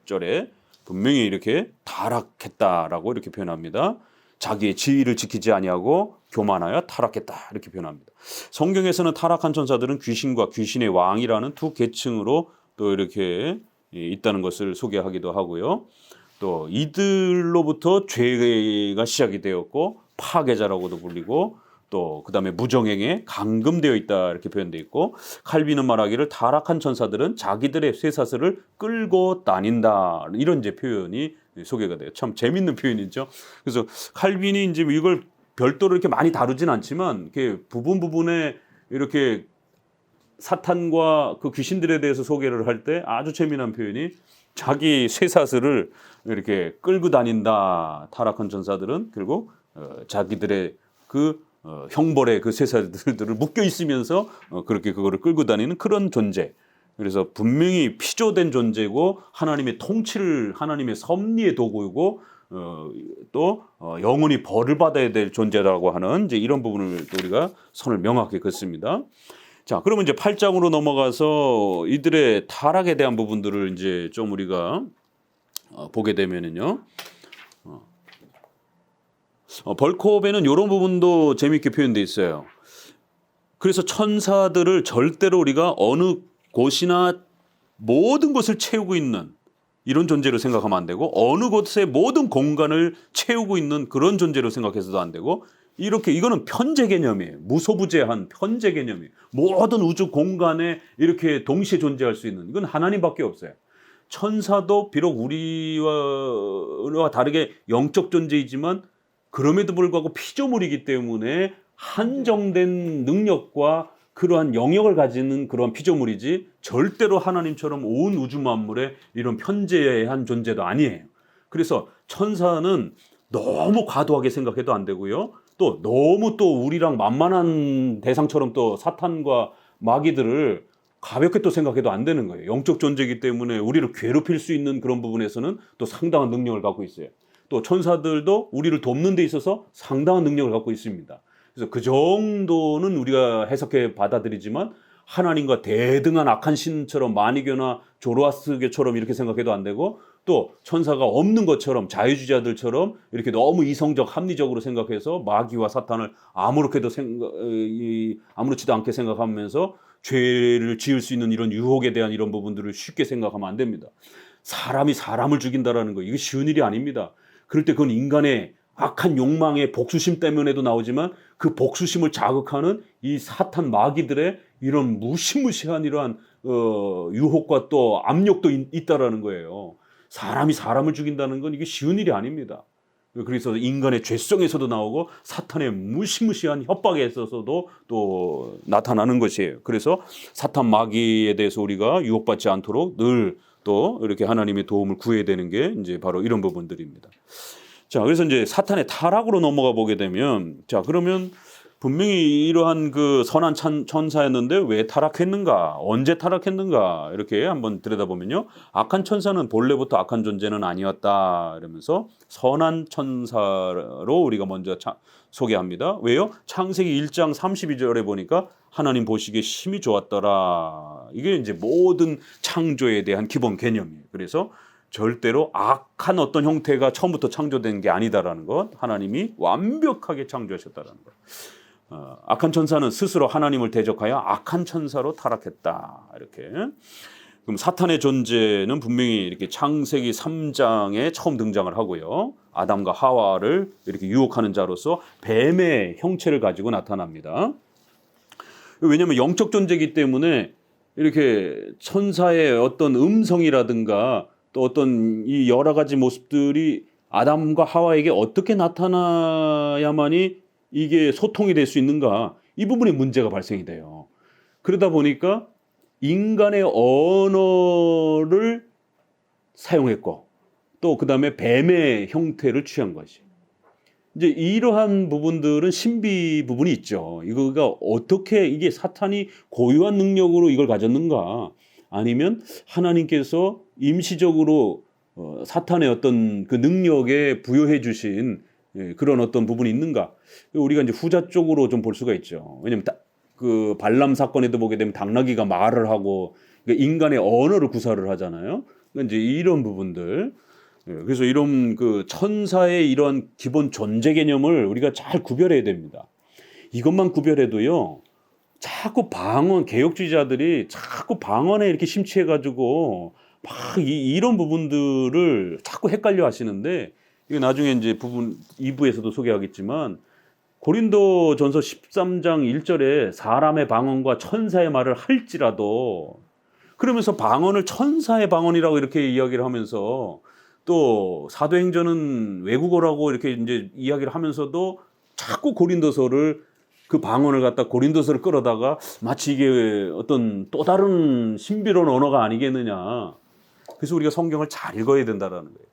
6절에 분명히 이렇게 타락했다라고 이렇게 표현합니다. 자기의 지위를 지키지 아니하고 교만하여 타락했다 이렇게 표현합니다. 성경에서는 타락한 천사들은 귀신과 귀신의 왕이라는 두 계층으로 또 이렇게 있다는 것을 소개하기도 하고요. 또 이들로부터 죄가 시작이 되었고 파괴자라고도 불리고 또 그다음에 무정행에 감금되어 있다 이렇게 표현되어 있고, 칼빈은 말하기를 타락한 천사들은 자기들의 쇠사슬을 끌고 다닌다 이런 이제 표현이 소개가 돼요. 참 재밌는 표현이죠. 그래서 칼빈이 이제 이걸 별도로 이렇게 많이 다루진 않지만 이렇게 부분에 이렇게 사탄과 그 귀신들에 대해서 소개를 할 때 아주 재미난 표현이 자기 쇠사슬을 이렇게 끌고 다닌다. 타락한 천사들은 그리고 자기들의 그 형벌의 그 쇠사슬들을 묶여 있으면서 그렇게 그거를 끌고 다니는 그런 존재. 그래서 분명히 피조된 존재고 하나님의 통치를 하나님의 섭리의 도구이고 또 영원히 벌을 받아야 될 존재라고 하는 이제 이런 부분을 또 우리가 선을 명확히 긋습니다. 자, 그러면 이제 8장으로 넘어가서 이들의 타락에 대한 부분들을 이제 좀 우리가 보게 되면은요. 벌크업에는 이런 부분도 재미있게 표현되어 있어요. 그래서 천사들을 절대로 우리가 어느 곳이나 모든 것을 채우고 있는 이런 존재로 생각하면 안 되고, 어느 곳의 모든 공간을 채우고 있는 그런 존재로 생각해서도 안 되고, 이렇게 이거는 편재 개념이에요. 무소부재한 편재 개념이에요. 모든 우주 공간에 이렇게 동시에 존재할 수 있는, 이건 하나님밖에 없어요. 천사도 비록 우리와 다르게 영적 존재이지만 그럼에도 불구하고 피조물이기 때문에 한정된 능력과 그러한 영역을 가지는 그러한 피조물이지 절대로 하나님처럼 온 우주 만물에 이런 편재한 존재도 아니에요. 그래서 천사는 너무 과도하게 생각해도 안 되고요. 또 너무 또 우리랑 만만한 대상처럼 또 사탄과 마귀들을 가볍게 또 생각해도 안 되는 거예요. 영적 존재이기 때문에 우리를 괴롭힐 수 있는 그런 부분에서는 또 상당한 능력을 갖고 있어요. 또 천사들도 우리를 돕는 데 있어서 상당한 능력을 갖고 있습니다. 그래서 그 정도는 우리가 해석해 받아들이지만 하나님과 대등한 악한 신처럼 마니교나 조로아스교처럼 이렇게 생각해도 안 되고, 또 천사가 없는 것처럼 자유주의자들처럼 이렇게 너무 이성적 합리적으로 생각해서 마귀와 사탄을 아무렇지도 않게 생각하면서 죄를 지을 수 있는 이런 유혹에 대한 이런 부분들을 쉽게 생각하면 안 됩니다. 사람이 사람을 죽인다라는 거, 이게 쉬운 일이 아닙니다. 그럴 때 그건 인간의 악한 욕망의 복수심 때문에도 나오지만 그 복수심을 자극하는 이 사탄 마귀들의 이런 무시무시한 이러한 유혹과 또 압력도 있다라는 거예요. 사람이 사람을 죽인다는 건 이게 쉬운 일이 아닙니다. 그래서 인간의 죄성에서도 나오고 사탄의 무시무시한 협박에 있어서도 또 나타나는 것이에요. 그래서 사탄 마귀에 대해서 우리가 유혹받지 않도록 늘 또 이렇게 하나님의 도움을 구해야 되는 게 이제 바로 이런 부분들입니다. 자, 그래서 이제 사탄의 타락으로 넘어가 보게 되면, 자, 그러면 분명히 이러한 그 선한 천사였는데 왜 타락했는가? 언제 타락했는가? 이렇게 한번 들여다보면요. 악한 천사는 본래부터 악한 존재는 아니었다. 이러면서 선한 천사로 우리가 먼저 소개합니다. 왜요? 창세기 1장 32절에 보니까 하나님 보시기에 심히 좋았더라. 이게 이제 모든 창조에 대한 기본 개념이에요. 그래서 절대로 악한 어떤 형태가 처음부터 창조된 게 아니다라는 것, 하나님이 완벽하게 창조하셨다라는 것. 악한 천사는 스스로 하나님을 대적하여 악한 천사로 타락했다. 이렇게. 그럼 사탄의 존재는 분명히 이렇게 창세기 3장에 처음 등장을 하고요. 아담과 하와를 이렇게 유혹하는 자로서 뱀의 형체를 가지고 나타납니다. 왜냐하면 영적 존재이기 때문에 이렇게 천사의 어떤 음성이라든가 또 어떤 이 여러 가지 모습들이 아담과 하와에게 어떻게 나타나야만이 이게 소통이 될 수 있는가, 이 부분에 문제가 발생이 돼요. 그러다 보니까 인간의 언어를 사용했고 또 그 다음에 뱀의 형태를 취한 것이. 이제 이러한 부분들은 신비 부분이 있죠. 이거가 어떻게 이게 사탄이 고유한 능력으로 이걸 가졌는가, 아니면 하나님께서 임시적으로 사탄의 어떤 그 능력에 부여해 주신 그런 어떤 부분이 있는가? 우리가 이제 후자 쪽으로 좀 볼 수가 있죠. 왜냐하면 그 발람 사건에도 보게 되면 당나귀가 말을 하고 인간의 언어를 구사를 하잖아요. 그러니까 이제 이런 부분들. 그래서 이런 그 천사의 이런 기본 존재 개념을 우리가 잘 구별해야 됩니다. 이것만 구별해도요, 자꾸 개혁주의자들이 자꾸 방언에 이렇게 심취해가지고 막 이런 부분들을 자꾸 헷갈려 하시는데, 이게 나중에 이제 부분 2부에서도 소개하겠지만, 고린도전서 13장 1절에 사람의 방언과 천사의 말을 할지라도, 그러면서 방언을 천사의 방언이라고 이렇게 이야기를 하면서, 또 사도행전은 외국어라고 이렇게 이제 이야기를 하면서도 자꾸 고린도서를, 그 방언을 갖다 고린도서를 끌어다가 마치 이게 어떤 또 다른 신비로운 언어가 아니겠느냐. 그래서 우리가 성경을 잘 읽어야 된다라는 거예요.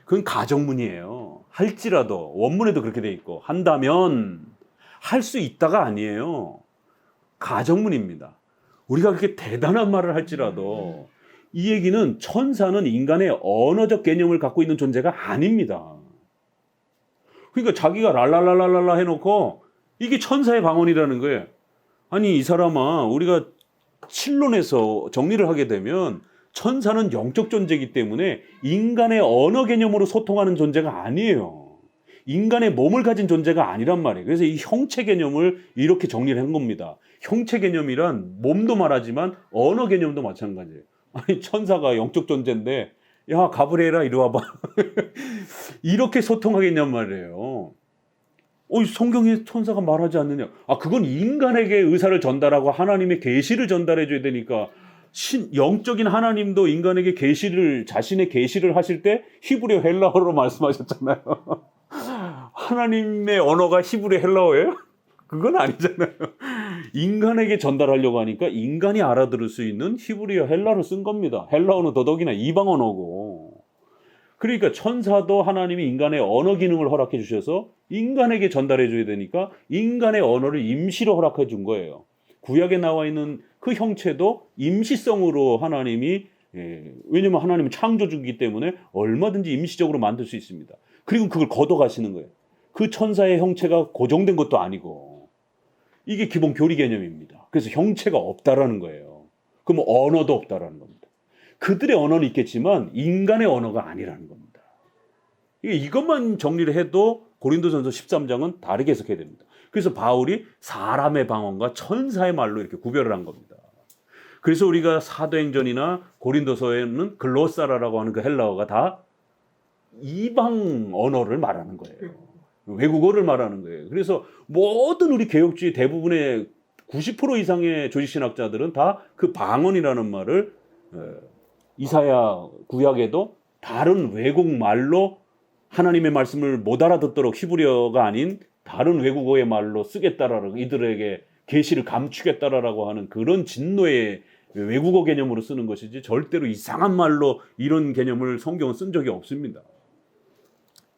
그건 가정문이에요. 할지라도, 원문에도 그렇게 돼 있고, 한다면, 할 수 있다가 아니에요. 가정문입니다. 우리가 그렇게 대단한 말을 할지라도 이 얘기는 천사는 인간의 언어적 개념을 갖고 있는 존재가 아닙니다. 그러니까 자기가 랄랄랄랄라 해놓고 이게 천사의 방언이라는 거예요. 아니 이 사람아, 우리가 신론에서 정리를 하게 되면 천사는 영적 존재이기 때문에 인간의 언어 개념으로 소통하는 존재가 아니에요. 인간의 몸을 가진 존재가 아니란 말이에요. 그래서 이 형체 개념을 이렇게 정리를 한 겁니다. 형체 개념이란 몸도 말하지만 언어 개념도 마찬가지예요. 아니 천사가 영적 존재인데 야 가브리엘아 이리 와봐 이렇게 소통하겠냔 말이에요. 성경에 천사가 말하지 않느냐. 그건 인간에게 의사를 전달하고 하나님의 계시를 전달해 줘야 되니까, 영적인 하나님도 인간에게 자신의 계시를 하실 때 히브리어 헬라어로 말씀하셨잖아요. 하나님의 언어가 히브리 헬라어예요? 그건 아니잖아요. 인간에게 전달하려고 하니까 인간이 알아들을 수 있는 히브리어 헬라어를 쓴 겁니다. 헬라어는 더더욱이나 이방 언어고. 그러니까 천사도 하나님이 인간의 언어 기능을 허락해 주셔서 인간에게 전달해 줘야 되니까 인간의 언어를 임시로 허락해 준 거예요. 구약에 나와 있는 그 형체도 임시성으로 하나님이, 왜냐면 하나님은 창조주이기 때문에 얼마든지 임시적으로 만들 수 있습니다. 그리고 그걸 걷어가시는 거예요. 그 천사의 형체가 고정된 것도 아니고. 이게 기본 교리 개념입니다. 그래서 형체가 없다라는 거예요. 그럼 언어도 없다라는 겁니다. 그들의 언어는 있겠지만 인간의 언어가 아니라는 겁니다. 이것만 정리를 해도 고린도전서 13장은 다르게 해석해야 됩니다. 그래서 바울이 사람의 방언과 천사의 말로 이렇게 구별을 한 겁니다. 그래서 우리가 사도행전이나 고린도서에는 글로사라라고 하는 그 헬라어가 다 이방 언어를 말하는 거예요. 외국어를 말하는 거예요. 그래서 모든 우리 개혁주의 대부분의 90% 이상의 조직신학자들은 다 그 방언이라는 말을 이사야 구약에도 다른 외국 말로 하나님의 말씀을 못 알아듣도록 히브리어가 아닌 다른 외국어의 말로 쓰겠다라고 이들에게 계시를 감추겠다라고 하는 그런 진노의 외국어 개념으로 쓰는 것이지 절대로 이상한 말로 이런 개념을 성경은 쓴 적이 없습니다.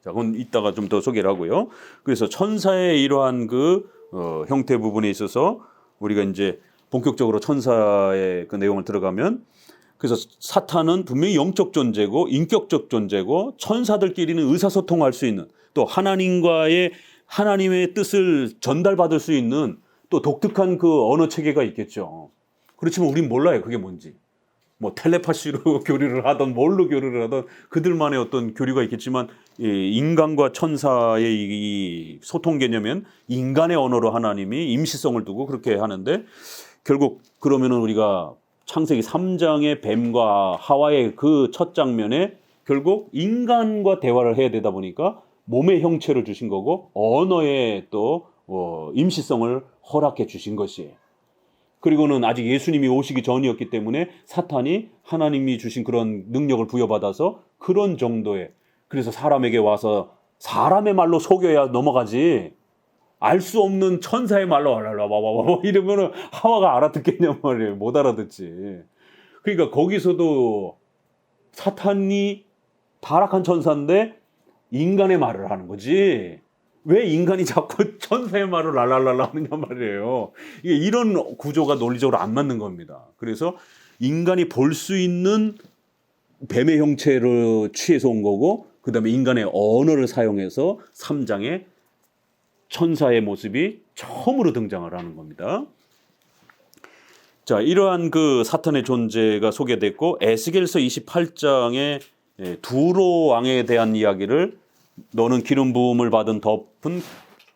자, 그건 이따가 좀 더 소개를 하고요. 그래서 천사의 이러한 그 형태 부분에 있어서 우리가 이제 본격적으로 천사의 그 내용을 들어가면 그래서 사탄은 분명히 영적 존재고 인격적 존재고 천사들끼리는 의사소통할 수 있는 또 하나님의 뜻을 전달받을 수 있는 또 독특한 그 언어 체계가 있겠죠. 그렇지만 우린 몰라요. 그게 뭔지. 뭐 텔레파시로 교류를 하던 뭘로 교류를 하던 그들만의 어떤 교류가 있겠지만 인간과 천사의 이 소통 개념은 인간의 언어로 하나님이 임시성을 두고 그렇게 하는데 결국 그러면은 우리가 창세기 3장의 뱀과 하와의 그 첫 장면에 결국 인간과 대화를 해야 되다 보니까 몸의 형체를 주신 거고 언어의 또 임시성을 허락해 주신 것이에요. 그리고는 아직 예수님이 오시기 전이었기 때문에 사탄이 하나님이 주신 그런 능력을 부여받아서 그런 정도의 그래서 사람에게 와서 사람의 말로 속여야 넘어가지 알 수 없는 천사의 말로 이러면은 하와가 알아듣겠냔 말이에요. 못 알아듣지. 그러니까 거기서도 사탄이 타락한 천사인데 인간의 말을 하는 거지. 왜 인간이 자꾸 천사의 말을 랄랄랄라 하느냐 말이에요. 이게 이런 구조가 논리적으로 안 맞는 겁니다. 그래서 인간이 볼 수 있는 뱀의 형체를 취해서 온 거고 그 다음에 인간의 언어를 사용해서 3장에 천사의 모습이 처음으로 등장을 하는 겁니다. 자, 이러한 그 사탄의 존재가 소개됐고 에스겔서 28장에 두로 왕에 대한 이야기를 너는 기름 부음을 받은 덮은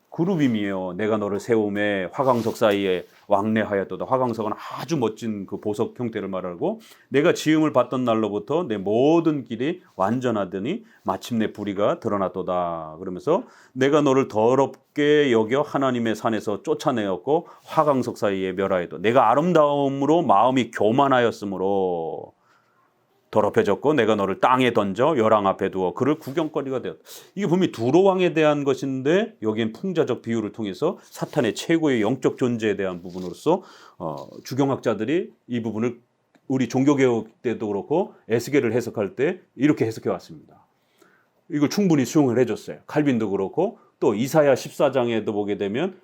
그룹임이에요. 내가 너를 세움에 화강석 사이에 왕래하였도다. 화강석은 아주 멋진 그 보석 형태를 말하고 내가 지음을 받던 날로부터 내 모든 길이 완전하더니 마침내 불의가 드러났도다. 그러면서 내가 너를 더럽게 여겨 하나님의 산에서 쫓아내었고 화강석 사이에 멸하였도. 내가 아름다움으로 마음이 교만하였으므로 더럽혀졌고 내가 너를 땅에 던져 열왕 앞에 두어 그를 구경거리가 되었다. 이게 분명히 두로 왕에 대한 것인데 여기엔 풍자적 비유를 통해서 사탄의 최고의 영적 존재에 대한 부분으로서 주경학자들이 이 부분을 우리 종교개혁 때도 그렇고 에스겔을 해석할 때 이렇게 해석해 왔습니다. 이걸 충분히 수용을 해줬어요. 칼빈도 그렇고 또 이사야 14장에도 보게 되면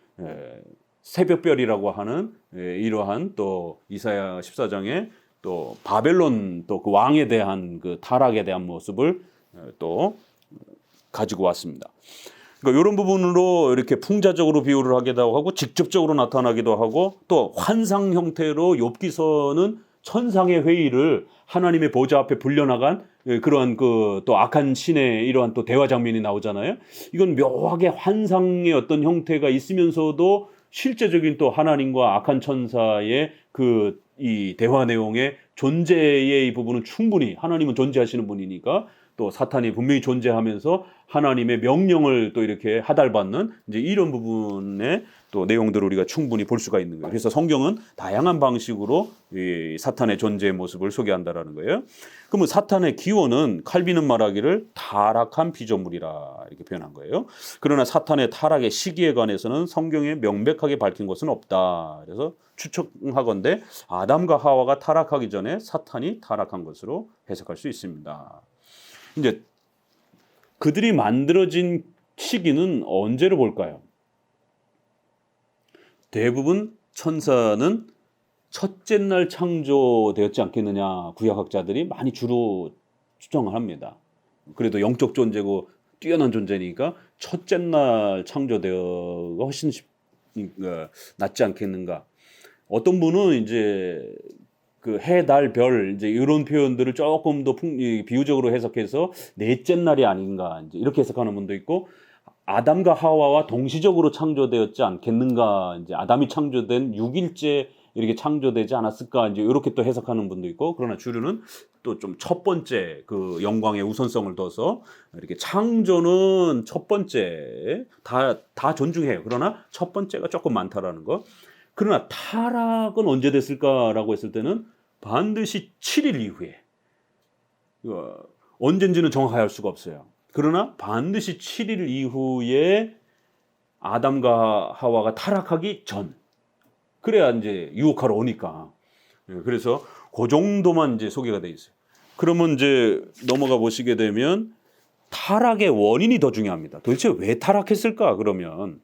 새벽별이라고 하는 이러한 또 이사야 14장에 또 바벨론 또 그 왕에 대한 그 타락에 대한 모습을 또 가지고 왔습니다. 그러니까 이런 부분으로 이렇게 풍자적으로 비유를 하기도 하고 직접적으로 나타나기도 하고 또 환상 형태로 욥기서는 천상의 회의를 하나님의 보좌 앞에 불려나간 그러한 그 또 악한 신의 이러한 또 대화 장면이 나오잖아요. 이건 묘하게 환상의 어떤 형태가 있으면서도 실제적인 또 하나님과 악한 천사의 그 이 대화 내용의 존재의 이 부분은 충분히 하나님은 존재하시는 분이니까 또 사탄이 분명히 존재하면서 하나님의 명령을 또 이렇게 하달받는 이제 이런 부분의 또 내용들을 우리가 충분히 볼 수가 있는 거예요. 그래서 성경은 다양한 방식으로 이 사탄의 존재의 모습을 소개한다라는 거예요. 그러면 사탄의 기원은 칼빈은 말하기를 타락한 피조물이라 이렇게 표현한 거예요. 그러나 사탄의 타락의 시기에 관해서는 성경에 명백하게 밝힌 것은 없다. 그래서 추측하건대 아담과 하와가 타락하기 전에 사탄이 타락한 것으로 해석할 수 있습니다. 이제 그들이 만들어진 시기는 언제로 볼까요? 대부분 천사는 첫째 날 창조되었지 않겠느냐 구약학자들이 많이 주로 추정을 합니다. 그래도 영적 존재고 뛰어난 존재니까 첫째 날 창조되어가 훨씬 낫지 않겠는가. 어떤 분은 이제 그 해, 달, 별 이제 이런 표현들을 조금 더 비유적으로 해석해서 넷째 날이 아닌가 이제 이렇게 해석하는 분도 있고 아담과 하와와 동시적으로 창조되었지 않겠는가 이제 아담이 창조된 6일째 이렇게 창조되지 않았을까 이제 이렇게 또 해석하는 분도 있고 그러나 주류는 또 좀 첫 번째 그 영광의 우선성을 둬서 이렇게 창조는 첫 번째 다 존중해요. 그러나 첫 번째가 조금 많다라는 거. 그러나 타락은 언제 됐을까라고 했을 때는 반드시 7일 이후에 언젠지는 정확하게 알 수가 없어요. 그러나 반드시 7일 이후에 아담과 하와가 타락하기 전. 그래야 이제 유혹하러 오니까. 그래서 그 정도만 이제 소개가 돼 있어요. 그러면 이제 넘어가 보시게 되면 타락의 원인이 더 중요합니다. 도대체 왜 타락했을까? 그러면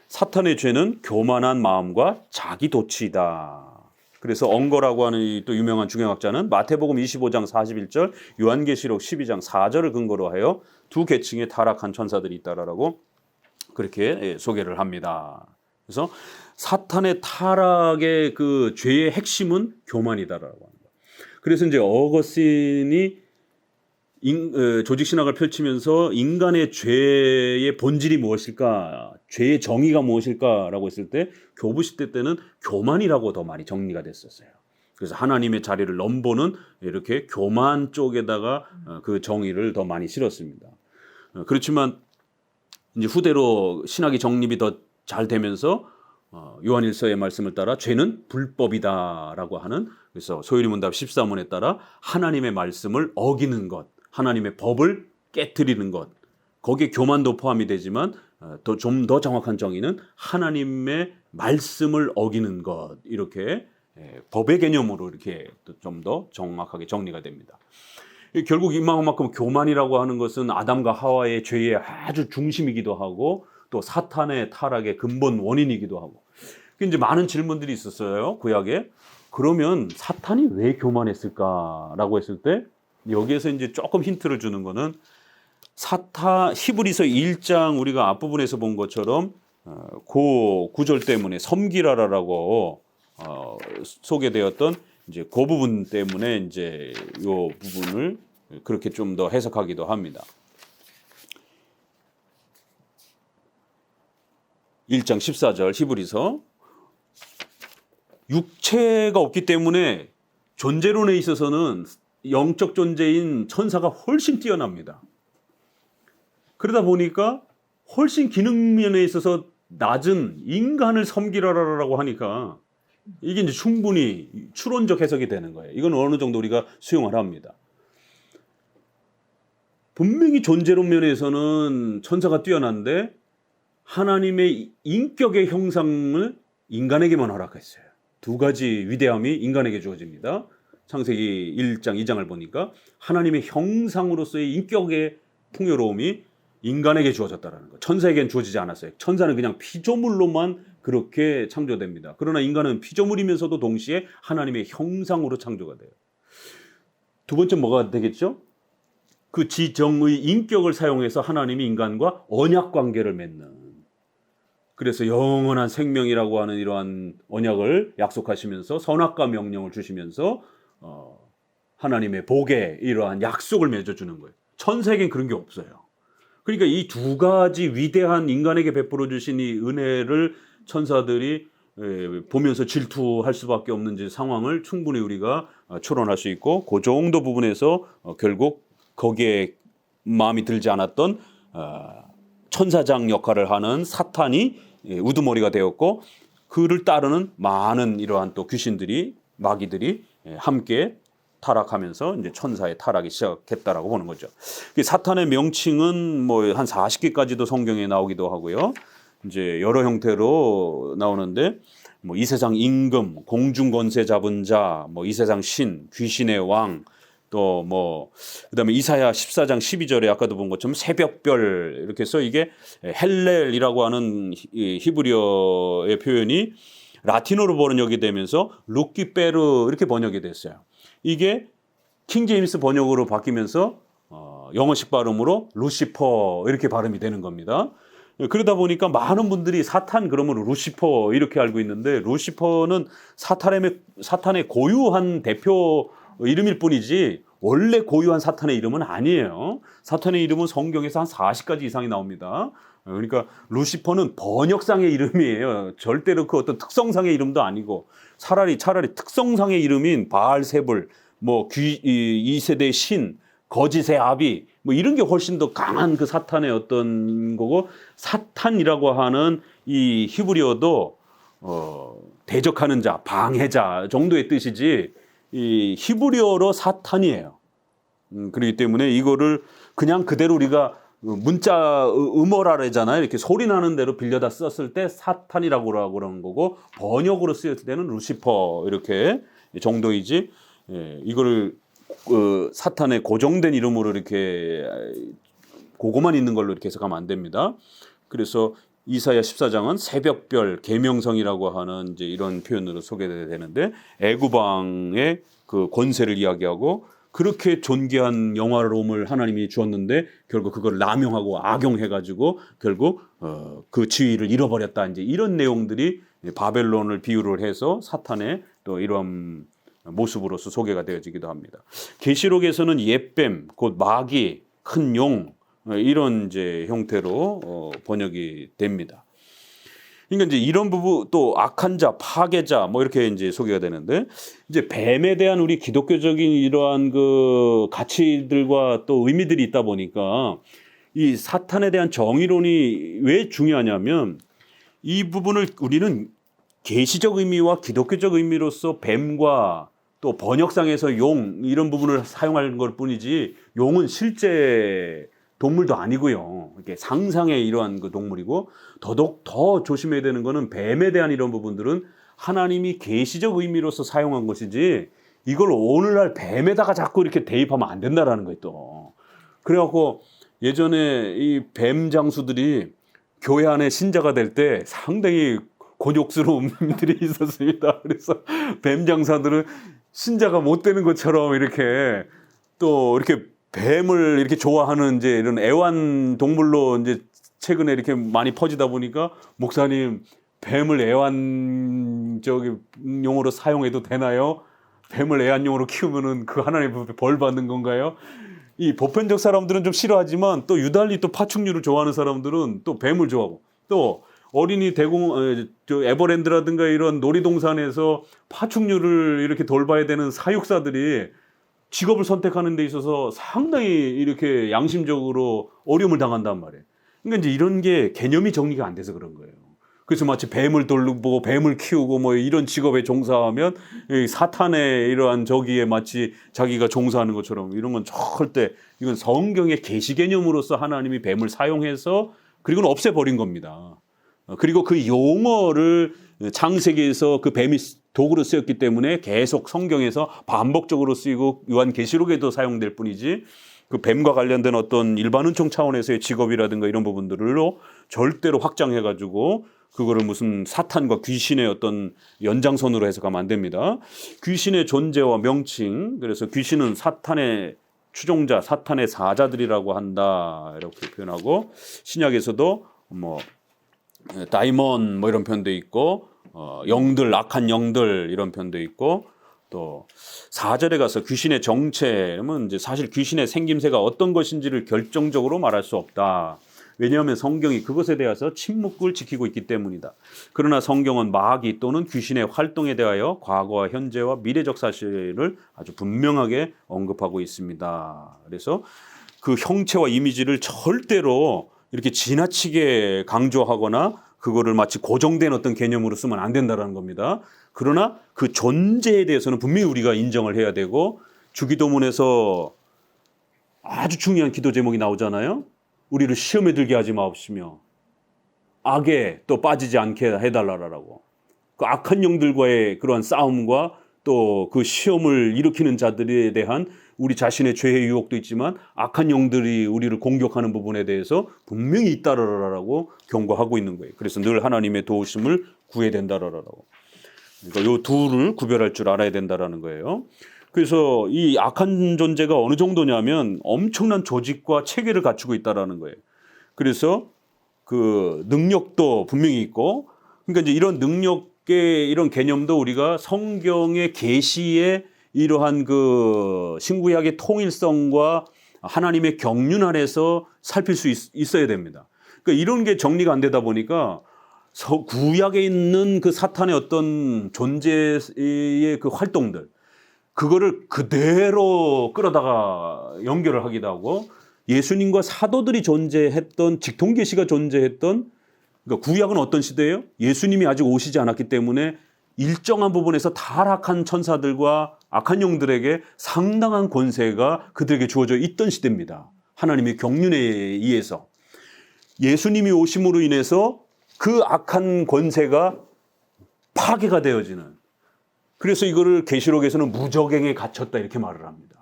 사탄의 죄는 교만한 마음과 자기 도취이다. 그래서 엉거라고 하는 이 또 유명한 중형학자는 마태복음 25장 41절, 요한계시록 12장 4절을 근거로 하여 두 계층의 타락한 천사들이 있다라고 그렇게 소개를 합니다. 그래서 사탄의 타락의 그 죄의 핵심은 교만이다라고 합니다. 그래서 이제 어거스틴이 조직 신학을 펼치면서 인간의 죄의 본질이 무엇일까, 죄의 정의가 무엇일까라고 했을 때 교부시대 때는 교만이라고 더 많이 정리가 됐었어요. 그래서 하나님의 자리를 넘보는 이렇게 교만 쪽에다가 그 정의를 더 많이 실었습니다. 그렇지만 이제 후대로 신학이 정립이 더 잘 되면서 요한일서의 말씀을 따라 죄는 불법이다라고 하는, 그래서 소유리문답 14문에 따라 하나님의 말씀을 어기는 것, 하나님의 법을 깨트리는 것, 거기에 교만도 포함이 되지만 좀 더 정확한 정의는 하나님의 말씀을 어기는 것, 이렇게 법의 개념으로 이렇게 좀 더 정확하게 정리가 됩니다. 결국 이만큼 교만이라고 하는 것은 아담과 하와의 죄의 아주 중심이기도 하고 또 사탄의 타락의 근본 원인이기도 하고, 이제 많은 질문들이 있었어요, 구약에. 그러면 사탄이 왜 교만했을까라고 했을 때 여기에서 이제 조금 힌트를 주는 거는 히브리서 1장 우리가 앞부분에서 본 것처럼 그 구절 때문에 섬기라라고 소개되었던 이제 그 부분 때문에 이제 요 부분을 그렇게 좀 더 해석하기도 합니다. 1장 14절 히브리서, 육체가 없기 때문에 존재론에 있어서는 영적 존재인 천사가 훨씬 뛰어납니다. 그러다 보니까 훨씬 기능면에 있어서 낮은 인간을 섬기라라고 하니까 이게 이제 충분히 추론적 해석이 되는 거예요. 이건 어느 정도 우리가 수용을 합니다. 분명히 존재론 면에서는 천사가 뛰어난데 하나님의 인격의 형상을 인간에게만 허락했어요. 두 가지 위대함이 인간에게 주어집니다. 창세기 1장 2장을 보니까 하나님의 형상으로서의 인격의 풍요로움이 인간에게 주어졌다는 것. 천사에게는 주어지지 않았어요. 천사는 그냥 피조물로만 그렇게 창조됩니다. 그러나 인간은 피조물이면서도 동시에 하나님의 형상으로 창조가 돼요. 두 번째 뭐가 되겠죠? 그 지정의 인격을 사용해서 하나님이 인간과 언약 관계를 맺는, 그래서 영원한 생명이라고 하는 이러한 언약을 약속하시면서 선악과 명령을 주시면서 하나님의 복에 이러한 약속을 맺어주는 거예요. 천사에겐 그런 게 없어요. 그러니까 이 두 가지 위대한 인간에게 베풀어 주신 이 은혜를 천사들이 보면서 질투할 수밖에 없는 상황을 충분히 우리가 추론할 수 있고, 그 정도 부분에서 결국 거기에 마음이 들지 않았던 천사장 역할을 하는 사탄이 우두머리가 되었고, 그를 따르는 많은 이러한 또 귀신들이, 마귀들이 함께 타락하면서 이제 천사의 타락이 시작했다라고 보는 거죠. 사탄의 명칭은 뭐 한 40개까지도 성경에 나오기도 하고요. 이제 여러 형태로 나오는데, 뭐 이 세상 임금, 공중 권세 잡은 자, 뭐 이 세상 신, 귀신의 왕, 또 뭐 그다음에 이사야 14장 12절에 아까도 본 것처럼 새벽별, 이렇게 해서 이게 헬렐이라고 하는 히브리어의 표현이 라틴어로 번역이 되면서 루키페르 이렇게 번역이 됐어요. 이게 킹제임스 번역으로 바뀌면서 영어식 발음으로 루시퍼 이렇게 발음이 되는 겁니다. 그러다 보니까 많은 분들이 사탄 그러면 루시퍼 이렇게 알고 있는데, 루시퍼는 사탄의 고유한 대표 이름일 뿐이지 원래 고유한 사탄의 이름은 아니에요. 사탄의 이름은 성경에서 한 40가지 이상이 나옵니다. 그러니까 루시퍼는 번역상의 이름이에요. 절대로 그 어떤 특성상의 이름도 아니고, 차라리 특성상의 이름인 바알세불, 이 세대의 신, 거짓의 아비, 뭐 이런 게 훨씬 더 강한 그 사탄의 어떤 거고, 사탄이라고 하는 이 히브리어도 대적하는 자, 방해자 정도의 뜻이지, 이 히브리어로 사탄이에요. 그렇기 때문에 이거를 그냥 그대로 우리가 문자 음어라잖아요. 이렇게 소리 나는 대로 빌려다 썼을 때 사탄이라고 그러는 거고, 번역으로 쓰였을 때는 루시퍼 이렇게 정도이지, 이거를 사탄의 고정된 이름으로 이렇게 그거만 있는 걸로 이렇게 해석하면 안 됩니다. 그래서 이사야 14장은 새벽별, 계명성이라고 하는 이제 이런 표현으로 소개되는데, 애굽왕의 그 권세를 이야기하고, 그렇게 존귀한 영화로움을 하나님이 주었는데 결국 그걸 남용하고 악용해가지고 결국 그 지위를 잃어버렸다. 이제 이런 내용들이 바벨론을 비유를 해서 사탄의 또 이런 모습으로서 소개가 되어지기도 합니다. 계시록에서는 옛뱀, 곧 마귀, 큰 용, 이런 이제 형태로 번역이 됩니다. 그러니까 이제 이런 부분, 또 악한 자, 파괴자 뭐 이렇게 이제 소개가 되는데, 이제 뱀에 대한 우리 기독교적인 이러한 그 가치들과 또 의미들이 있다 보니까 이 사탄에 대한 정의론이 왜 중요하냐면, 이 부분을 우리는 계시적 의미와 기독교적 의미로서 뱀과 또 번역상에서 용 이런 부분을 사용할 것 뿐이지, 용은 실제 동물도 아니고요. 이렇게 상상의 이러한 그 동물이고, 더더욱 더 조심해야 되는 거는 뱀에 대한 이런 부분들은 하나님이 계시적 의미로서 사용한 것이지, 이걸 오늘날 뱀에다가 자꾸 이렇게 대입하면 안 된다라는 거예요. 또 그래갖고 예전에 이 뱀 장수들이 교회 안에 신자가 될 때 상당히 곤욕스러운 일들이 있었습니다. 그래서 뱀 장사들은 신자가 못 되는 것처럼 이렇게 또 이렇게 뱀을 이렇게 좋아하는 이제 이런 애완 동물로 이제 최근에 이렇게 많이 퍼지다 보니까, 목사님 뱀을 애완용으로 사용해도 되나요? 뱀을 애완용으로 키우면은 그 하나님 벌 받는 건가요? 이 보편적 사람들은 좀 싫어하지만, 또 유달리 또 파충류를 좋아하는 사람들은 또 뱀을 좋아하고, 또 어린이 에버랜드라든가 이런 놀이동산에서 파충류를 이렇게 돌봐야 되는 사육사들이 직업을 선택하는 데 있어서 상당히 이렇게 양심적으로 어려움을 당한단 말이에요. 그러니까 이제 이런 게 개념이 정리가 안 돼서 그런 거예요. 그래서 마치 뱀을 돌보고 뱀을 키우고 뭐 이런 직업에 종사하면 사탄의 이러한 저기에 마치 자기가 종사하는 것처럼, 이런 건 절대, 이건 성경의 계시 개념으로서 하나님이 뱀을 사용해서 그리고는 없애버린 겁니다. 그리고 그 용어를 창세기에서 그 뱀이 도구로 쓰였기 때문에 계속 성경에서 반복적으로 쓰이고 요한계시록에도 사용될 뿐이지, 그 뱀과 관련된 어떤 일반 은총 차원에서의 직업이라든가 이런 부분들로 절대로 확장해가지고 그거를 무슨 사탄과 귀신의 어떤 연장선으로 해석하면 안 됩니다. 귀신의 존재와 명칭, 그래서 귀신은 사탄의 추종자, 사탄의 사자들이라고 한다 이렇게 표현하고, 신약에서도 뭐 다이몬 뭐 이런 표현도 있고, 영들, 악한 영들 이런 표현도 있고, 또 4절에 가서 귀신의 정체는 이제 사실 귀신의 생김새가 어떤 것인지를 결정적으로 말할 수 없다. 왜냐하면 성경이 그것에 대해서 침묵을 지키고 있기 때문이다. 그러나 성경은 마귀 또는 귀신의 활동에 대하여 과거와 현재와 미래적 사실을 아주 분명하게 언급하고 있습니다. 그래서 그 형체와 이미지를 절대로 이렇게 지나치게 강조하거나 그거를 마치 고정된 어떤 개념으로 쓰면 안 된다는 겁니다. 그러나 그 존재에 대해서는 분명히 우리가 인정을 해야 되고, 주기도문에서 아주 중요한 기도 제목이 나오잖아요. 우리를 시험에 들게 하지 마옵시며 악에 또 빠지지 않게 해달라라고. 그 악한 영들과의 그러한 싸움과 또 그 시험을 일으키는 자들에 대한 우리 자신의 죄의 유혹도 있지만, 악한 영들이 우리를 공격하는 부분에 대해서 분명히 잇따르라라고 경고하고 있는 거예요. 그래서 늘 하나님의 도우심을 구해야 된다라고. 그러니까 요 둘을 구별할 줄 알아야 된다라는 거예요. 그래서 이 악한 존재가 어느 정도냐면 엄청난 조직과 체계를 갖추고 있다라는 거예요. 그래서 그 능력도 분명히 있고, 그러니까 이제 이런 능력의 이런 개념도 우리가 성경의 계시의 이러한 그 신구약의 통일성과 하나님의 경륜 안에서 살필 수 있어야 됩니다. 그러니까 이런 게 정리가 안 되다 보니까 구약에 있는 그 사탄의 어떤 존재의 그 활동들, 그거를 그대로 끌어다가 연결을 하기도 하고 예수님과 사도들이 존재했던 직통계시가 존재했던 그러니까 구약은 어떤 시대예요? 예수님이 아직 오시지 않았기 때문에 일정한 부분에서 타락한 천사들과 악한 영들에게 상당한 권세가 그들에게 주어져 있던 시대입니다. 하나님의 경륜에 의해서 예수님이 오심으로 인해서 그 악한 권세가 파괴가 되어지는 그래서 이거를 계시록에서는 무저갱에 갇혔다 이렇게 말을 합니다.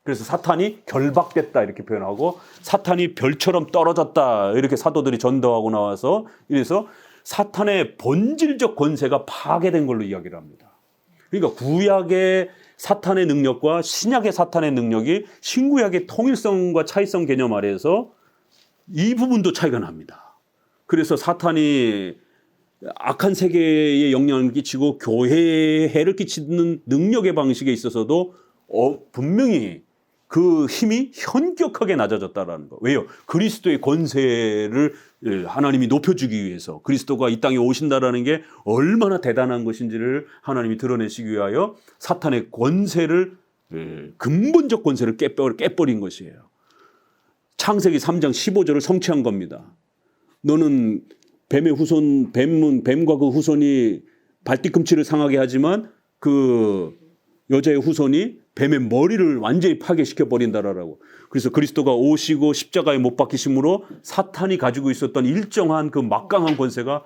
그래서 사탄이 결박됐다 이렇게 표현하고 사탄이 별처럼 떨어졌다 이렇게 사도들이 전도하고 나와서 이래서 사탄의 본질적 권세가 파괴된 걸로 이야기를 합니다. 그러니까 구약의 사탄의 능력과 신약의 사탄의 능력이 신구약의 통일성과 차이성 개념 아래에서 이 부분도 차이가 납니다. 그래서 사탄이 악한 세계에 영향을 끼치고 교회에 해를 끼치는 능력의 방식에 있어서도 분명히 그 힘이 현격하게 낮아졌다라는 거. 왜요? 그리스도의 권세를 하나님이 높여주기 위해서 그리스도가 이 땅에 오신다라는 게 얼마나 대단한 것인지를 하나님이 드러내시기 위하여 사탄의 권세를 근본적 권세를 깨버린 것이에요. 창세기 3장 15절을 성취한 겁니다. 너는 뱀의 후손, 뱀과 그 후손이 발뒤꿈치를 상하게 하지만 그 여자의 후손이 뱀의 머리를 완전히 파괴시켜 버린다라고. 그래서 그리스도가 오시고 십자가에 못 박히심으로 사탄이 가지고 있었던 일정한 그 막강한 권세가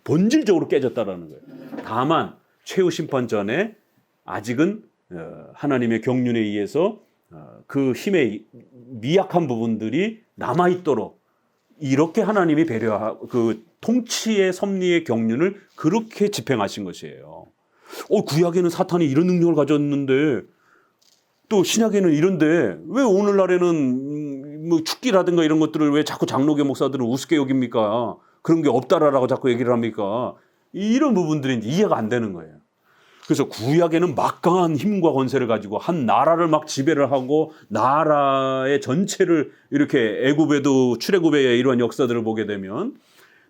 본질적으로 깨졌다라는 거예요. 다만 최후 심판 전에 아직은 하나님의 경륜에 의해서 그 힘의 미약한 부분들이 남아 있도록 이렇게 하나님이 배려하고 그 통치의 섭리의 경륜을 그렇게 집행하신 것이에요. 구약에는 사탄이 이런 능력을 가졌는데 또 신약에는 이런데 왜 오늘날에는 뭐 축기라든가 이런 것들을 왜 자꾸 장로교 목사들은 우습게 여깁니까? 그런 게 없다라고 자꾸 얘기를 합니까? 이런 부분들이 이제 이해가 안 되는 거예요. 그래서 구약에는 막강한 힘과 권세를 가지고 한 나라를 막 지배를 하고 나라의 전체를 이렇게 애굽에도 출애굽의 이러한 역사들을 보게 되면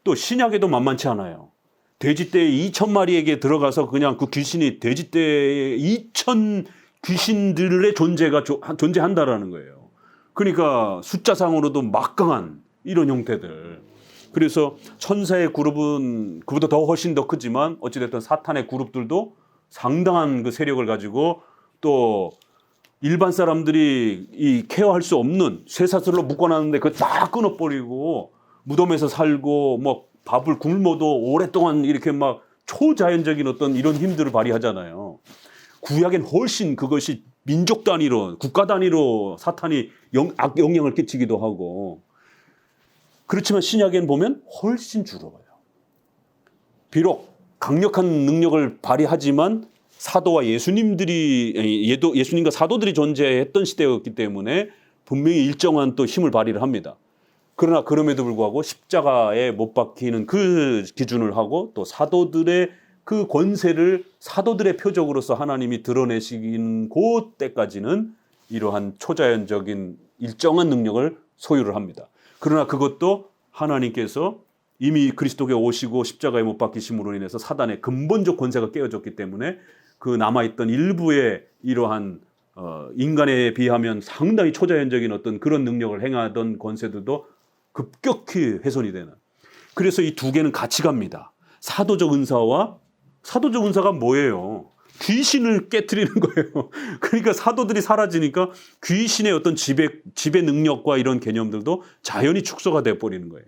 또 신약에도 만만치 않아요. 돼지떼 2,000마리에게 들어가서 그냥 그 귀신이 돼지떼 2,000 귀신들의 존재가 존재한다라는 거예요. 그러니까 숫자상으로도 막강한 이런 형태들. 그래서 천사의 그룹은 그보다 더 훨씬 더 크지만 어찌됐든 사탄의 그룹들도 상당한 그 세력을 가지고 또 일반 사람들이 이 케어할 수 없는 쇠사슬로 묶어놨는데 그거 다 끊어버리고 무덤에서 살고 뭐 밥을 굶어도 오랫동안 이렇게 막 초자연적인 어떤 이런 힘들을 발휘하잖아요. 구약엔 훨씬 그것이 민족 단위로 국가 단위로 사탄이 악영향을 끼치기도 하고 그렇지만 신약엔 보면 훨씬 줄어요. 비록 강력한 능력을 발휘하지만 사도와 예수님과 사도들이 존재했던 시대였기 때문에 분명히 일정한 또 힘을 발휘를 합니다. 그러나 그럼에도 불구하고 십자가에 못 박히는 그 기준을 하고 또 사도들의 그 권세를 사도들의 표적으로서 하나님이 드러내시긴 그때까지는 이러한 초자연적인 일정한 능력을 소유를 합니다. 그러나 그것도 하나님께서 이미 그리스도께 오시고 십자가에 못 박히심으로 인해서 사단의 근본적 권세가 깨어졌기 때문에 그 남아있던 일부의 이러한 인간에 비하면 상당히 초자연적인 어떤 그런 능력을 행하던 권세들도 급격히 훼손이 되는. 그래서 이 두 개는 같이 갑니다. 사도적 은사가 뭐예요? 귀신을 깨트리는 거예요. 그러니까 사도들이 사라지니까 귀신의 어떤 지배 능력과 이런 개념들도 자연히 축소가 돼버리는 거예요.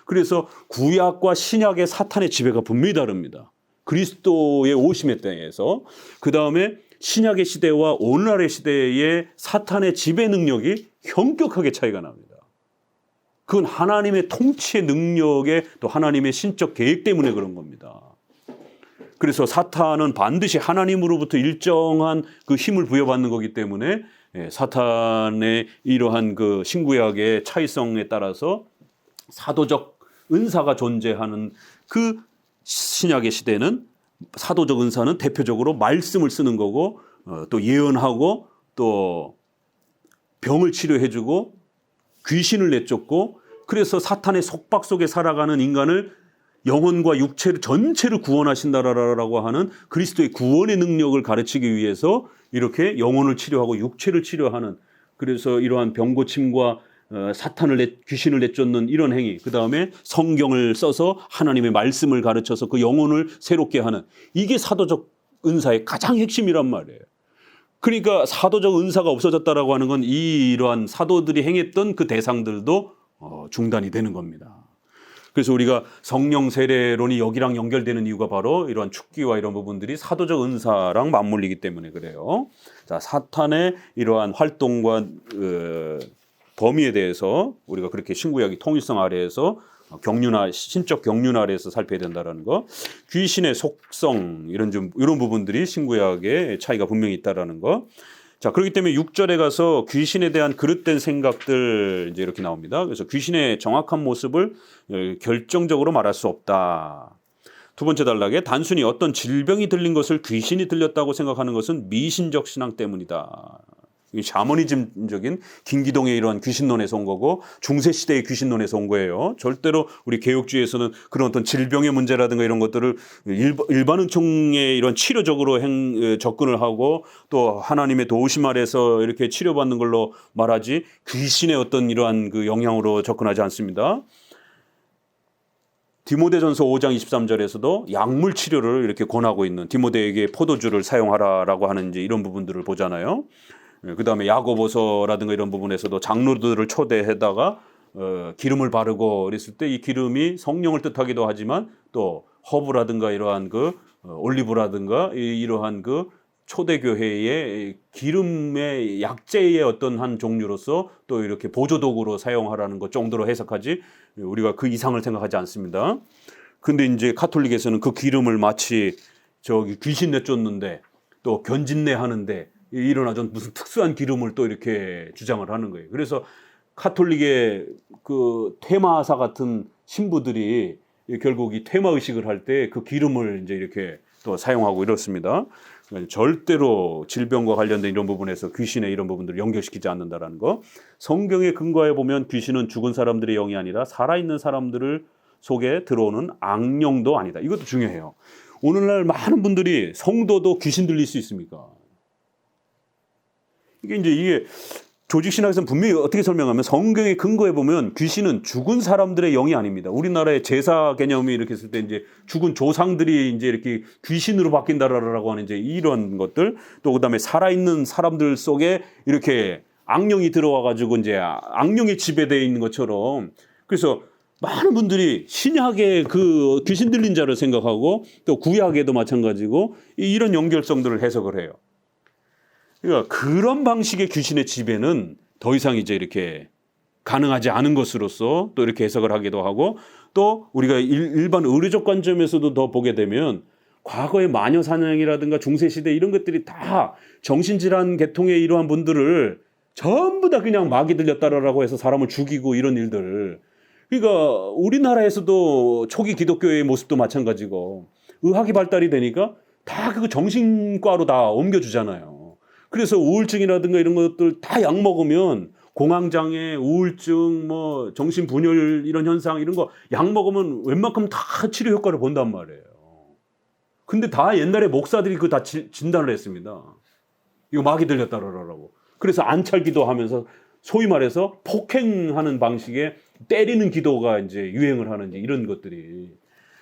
그래서 구약과 신약의 사탄의 지배가 분명히 다릅니다. 그리스도의 오심에 대해서. 그 다음에 신약의 시대와 오늘날의 시대의 사탄의 지배 능력이 현격하게 차이가 납니다. 그건 하나님의 통치의 능력에 또 하나님의 신적 계획 때문에 그런 겁니다. 그래서 사탄은 반드시 하나님으로부터 일정한 그 힘을 부여받는 거기 때문에 사탄의 이러한 그 신구약의 차이성에 따라서 사도적 은사가 존재하는 그 신약의 시대는 사도적 은사는 대표적으로 말씀을 쓰는 거고 또 예언하고 또 병을 치료해주고 귀신을 내쫓고 그래서 사탄의 속박 속에 살아가는 인간을 영혼과 육체를 전체를 구원하신다라고 하는 그리스도의 구원의 능력을 가르치기 위해서 이렇게 영혼을 치료하고 육체를 치료하는, 그래서 이러한 병고침과 귀신을 내쫓는 이런 행위, 그 다음에 성경을 써서 하나님의 말씀을 가르쳐서 그 영혼을 새롭게 하는, 이게 사도적 은사의 가장 핵심이란 말이에요. 그러니까 사도적 은사가 없어졌다라고 하는 건 이러한 사도들이 행했던 그 대상들도 중단이 되는 겁니다. 그래서 우리가 성령 세례론이 여기랑 연결되는 이유가 바로 이러한 축기와 이런 부분들이 사도적 은사랑 맞물리기 때문에 그래요. 자, 사탄의 이러한 활동과 범위에 대해서 우리가 그렇게 신구약이 통일성 아래에서 신적 경륜 아래에서 살펴야 된다는 거, 귀신의 속성 이런 부분들이 신구약의 차이가 분명히 있다라는 거. 자, 그렇기 때문에 6절에 가서 귀신에 대한 그릇된 생각들 이제 이렇게 나옵니다. 그래서 귀신의 정확한 모습을 결정적으로 말할 수 없다. 두 번째 단락에 단순히 어떤 질병이 들린 것을 귀신이 들렸다고 생각하는 것은 미신적 신앙 때문이다. 샤머니즘적인 김기동의 이러한 귀신론에서 온 거고 중세시대의 귀신론에서 온 거예요. 절대로 우리 개혁주의에서는 그런 어떤 질병의 문제라든가 이런 것들을 일반은총의 이런 치료적으로 접근을 하고 또 하나님의 도우심 아래서 이렇게 치료받는 걸로 말하지 귀신의 어떤 이러한 그 영향으로 접근하지 않습니다. 디모데전서 5장 23절에서도 약물 치료를 이렇게 권하고 있는, 디모데에게 포도주를 사용하라라고 하는 이제 이런 부분들을 보잖아요. 그 다음에 야고보서라든가 이런 부분에서도 장로들을 초대해다가 기름을 바르고 그랬을 때 이 기름이 성령을 뜻하기도 하지만 또 허브라든가 이러한 올리브라든가 이러한 초대교회의 기름의 약재의 어떤 한 종류로서 또 이렇게 보조도구로 사용하라는 것 정도로 해석하지 우리가 그 이상을 생각하지 않습니다. 근데 이제 가톨릭에서는 그 기름을 마치 귀신 내쫓는데 또 견진내 하는데 이런 아주 무슨 특수한 기름을 또 이렇게 주장을 하는 거예요. 그래서 가톨릭의 그 퇴마사 같은 신부들이 결국 이 퇴마 의식을 할 때 그 기름을 이제 이렇게 또 사용하고 이렇습니다. 절대로 질병과 관련된 이런 부분에서 귀신의 이런 부분들을 연결시키지 않는다라는 거. 성경의 근거에 보면 귀신은 죽은 사람들의 영이 아니라 살아있는 사람들을 속에 들어오는 악령도 아니다. 이것도 중요해요. 오늘날 많은 분들이 성도도 귀신 들릴 수 있습니까? 이게 조직신학에서는 분명히 어떻게 설명하면 성경의 근거에 보면 귀신은 죽은 사람들의 영이 아닙니다. 우리나라의 제사 개념이 이렇게 했을 때 이제 죽은 조상들이 이제 이렇게 귀신으로 바뀐다라고 하는 이제 이런 것들, 또 그다음에 살아있는 사람들 속에 이렇게 악령이 들어와 가지고 이제 악령에 지배되어 있는 것처럼, 그래서 많은 분들이 신약의 그 귀신 들린 자를 생각하고 또 구약에도 마찬가지고 이런 연결성들을 해석을 해요. 그러니까 그런 방식의 귀신의 지배는 더 이상 이제 이렇게 가능하지 않은 것으로서 또 이렇게 해석을 하기도 하고, 또 우리가 일반 의료적 관점에서도 더 보게 되면 과거의 마녀 사냥이라든가 중세시대 이런 것들이 다 정신질환 계통의 이러한 분들을 전부 다 그냥 마귀 들렸다라고 해서 사람을 죽이고 이런 일들. 그러니까 우리나라에서도 초기 기독교의 모습도 마찬가지고 의학이 발달이 되니까 다 그거 정신과로 다 옮겨주잖아요. 그래서 우울증이라든가 이런 것들 다 약 먹으면 공황장애, 우울증, 정신분열 이런 현상 이런 거 약 먹으면 웬만큼 다 치료 효과를 본단 말이에요. 근데 다 옛날에 목사들이 그거 다 진단을 했습니다. 이거 마귀 들렸다라고. 그래서 안찰 기도하면서 소위 말해서 폭행하는 방식의 때리는 기도가 이제 유행을 하는 이런 것들이.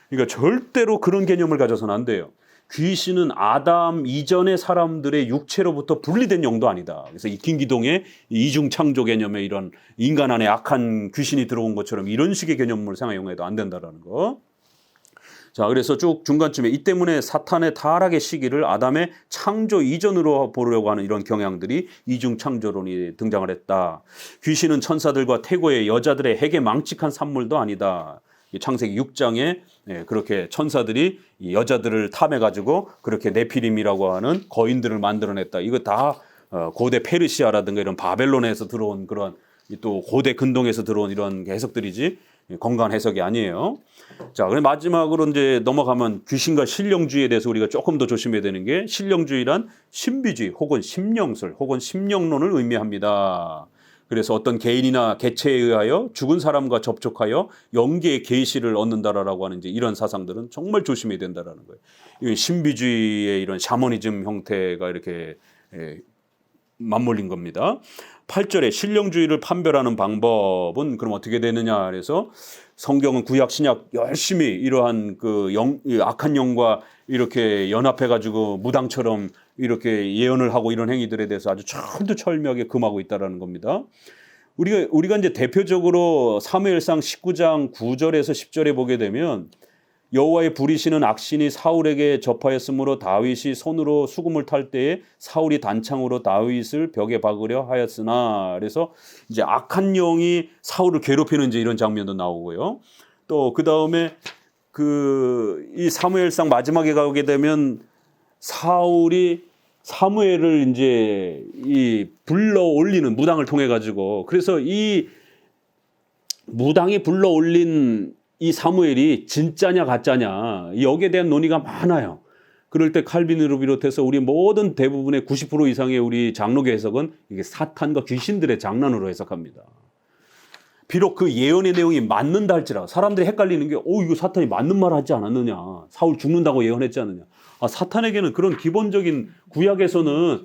그러니까 절대로 그런 개념을 가져서는 안 돼요. 귀신은 아담 이전의 사람들의 육체로부터 분리된 영도 아니다. 그래서 이 김기동의 이중 창조 개념에 이런 인간 안에 악한 귀신이 들어온 것처럼 이런 식의 개념을 생각해도 안 된다라는 거. 자, 그래서 쭉 중간쯤에 이 때문에 사탄의 타락의 시기를 아담의 창조 이전으로 보려고 하는 이런 경향들이 이중 창조론이 등장을 했다. 귀신은 천사들과 태고의 여자들의 핵에 망측한 산물도 아니다. 창세기 6장에 그렇게 천사들이 이 여자들을 탐해가지고 그렇게 네피림이라고 하는 거인들을 만들어냈다. 이거 다 고대 페르시아라든가 이런 바벨론에서 들어온 그런 또 고대 근동에서 들어온 이런 해석들이지 건강한 해석이 아니에요. 자, 그럼 마지막으로 이제 넘어가면 귀신과 신령주의에 대해서 우리가 조금 더 조심해야 되는 게, 신령주의란 신비주의 혹은 심령설 혹은 심령론을 의미합니다. 그래서 어떤 개인이나 개체에 의하여 죽은 사람과 접촉하여 영계의 계시를 얻는다라고 하는 이제 이런 사상들은 정말 조심해야 된다라는 거예요. 이 신비주의의 이런 샤머니즘 형태가 이렇게 맞물린 겁니다. 8절에 신령주의를 판별하는 방법은 그럼 어떻게 되느냐 그래서 성경은 구약 신약 열심히 이러한 그 악한 영과 이렇게 연합해 가지고 무당처럼 이렇게 예언을 하고 이런 행위들에 대해서 아주 철두철미하게 금하고 있다라는 겁니다. 우리가 이제 대표적으로 사무엘상 19장 9절에서 10절에 보게 되면 여호와의 부리시는 악신이 사울에게 접하였으므로 다윗이 손으로 수금을 탈 때에 사울이 단창으로 다윗을 벽에 박으려 하였으나 그래서 이제 악한 영이 사울을 괴롭히는 이제 이런 장면도 나오고요. 또 그 다음에 이 사무엘상 마지막에 가게 되면 사울이 사무엘을 이제 불러 올리는 무당을 통해 가지고 그래서 이 무당이 불러 올린 이 사무엘이 진짜냐 가짜냐 여기에 대한 논의가 많아요. 그럴 때 칼빈을 비롯해서 우리 모든 대부분의 90% 이상의 우리 장로교 해석은 이게 사탄과 귀신들의 장난으로 해석합니다. 비록 그 예언의 내용이 맞는다 할지라도 사람들이 헷갈리는 게 이거 사탄이 맞는 말 하지 않았느냐. 사울 죽는다고 예언했지 않느냐. 사탄에게는 그런 기본적인 구약에서는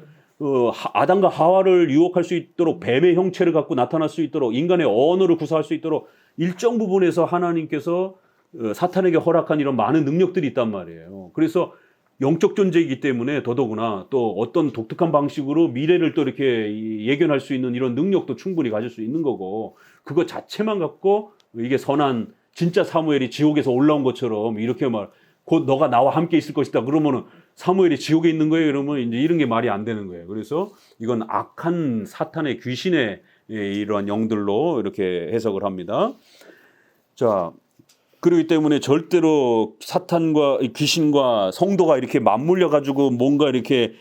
아담과 하와를 유혹할 수 있도록 뱀의 형체를 갖고 나타날 수 있도록 인간의 언어를 구사할 수 있도록 일정 부분에서 하나님께서 사탄에게 허락한 이런 많은 능력들이 있단 말이에요. 그래서 영적 존재이기 때문에 더더구나 또 어떤 독특한 방식으로 미래를 또 이렇게 예견할 수 있는 이런 능력도 충분히 가질 수 있는 거고 그거 자체만 갖고 이게 선한 진짜 사무엘이 지옥에서 올라온 것처럼 이렇게 곧 너가 나와 함께 있을 것이다. 그러면은 사무엘이 지옥에 있는 거예요. 그러면 이제 이런 게 말이 안 되는 거예요. 그래서 이건 악한 사탄의 귀신의 이러한 영들로 이렇게 해석을 합니다. 자, 그렇기 때문에 절대로 사탄과 귀신과 성도가 이렇게 맞물려 가지고 뭔가 이렇게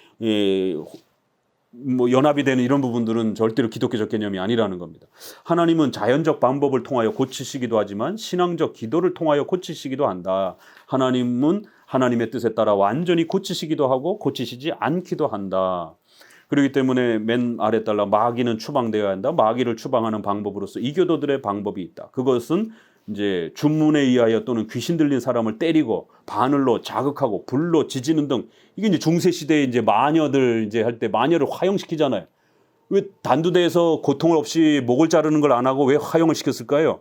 연합이 되는 이런 부분들은 절대로 기독교적 개념이 아니라는 겁니다. 하나님은 자연적 방법을 통하여 고치시기도 하지만 신앙적 기도를 통하여 고치시기도 한다. 하나님은 하나님의 뜻에 따라 완전히 고치시기도 하고 고치시지 않기도 한다. 그렇기 때문에 맨 아래 달라 마귀는 추방되어야 한다. 마귀를 추방하는 방법으로서 이교도들의 방법이 있다. 그것은 이제 주문에 의하여 또는 귀신 들린 사람을 때리고 바늘로 자극하고 불로 지지는 등 이게 이제 중세 시대에 이제 마녀들 이제 할 때 마녀를 화형시키잖아요. 왜 단두대에서 고통을 없이 목을 자르는 걸 안 하고 왜 화형을 시켰을까요?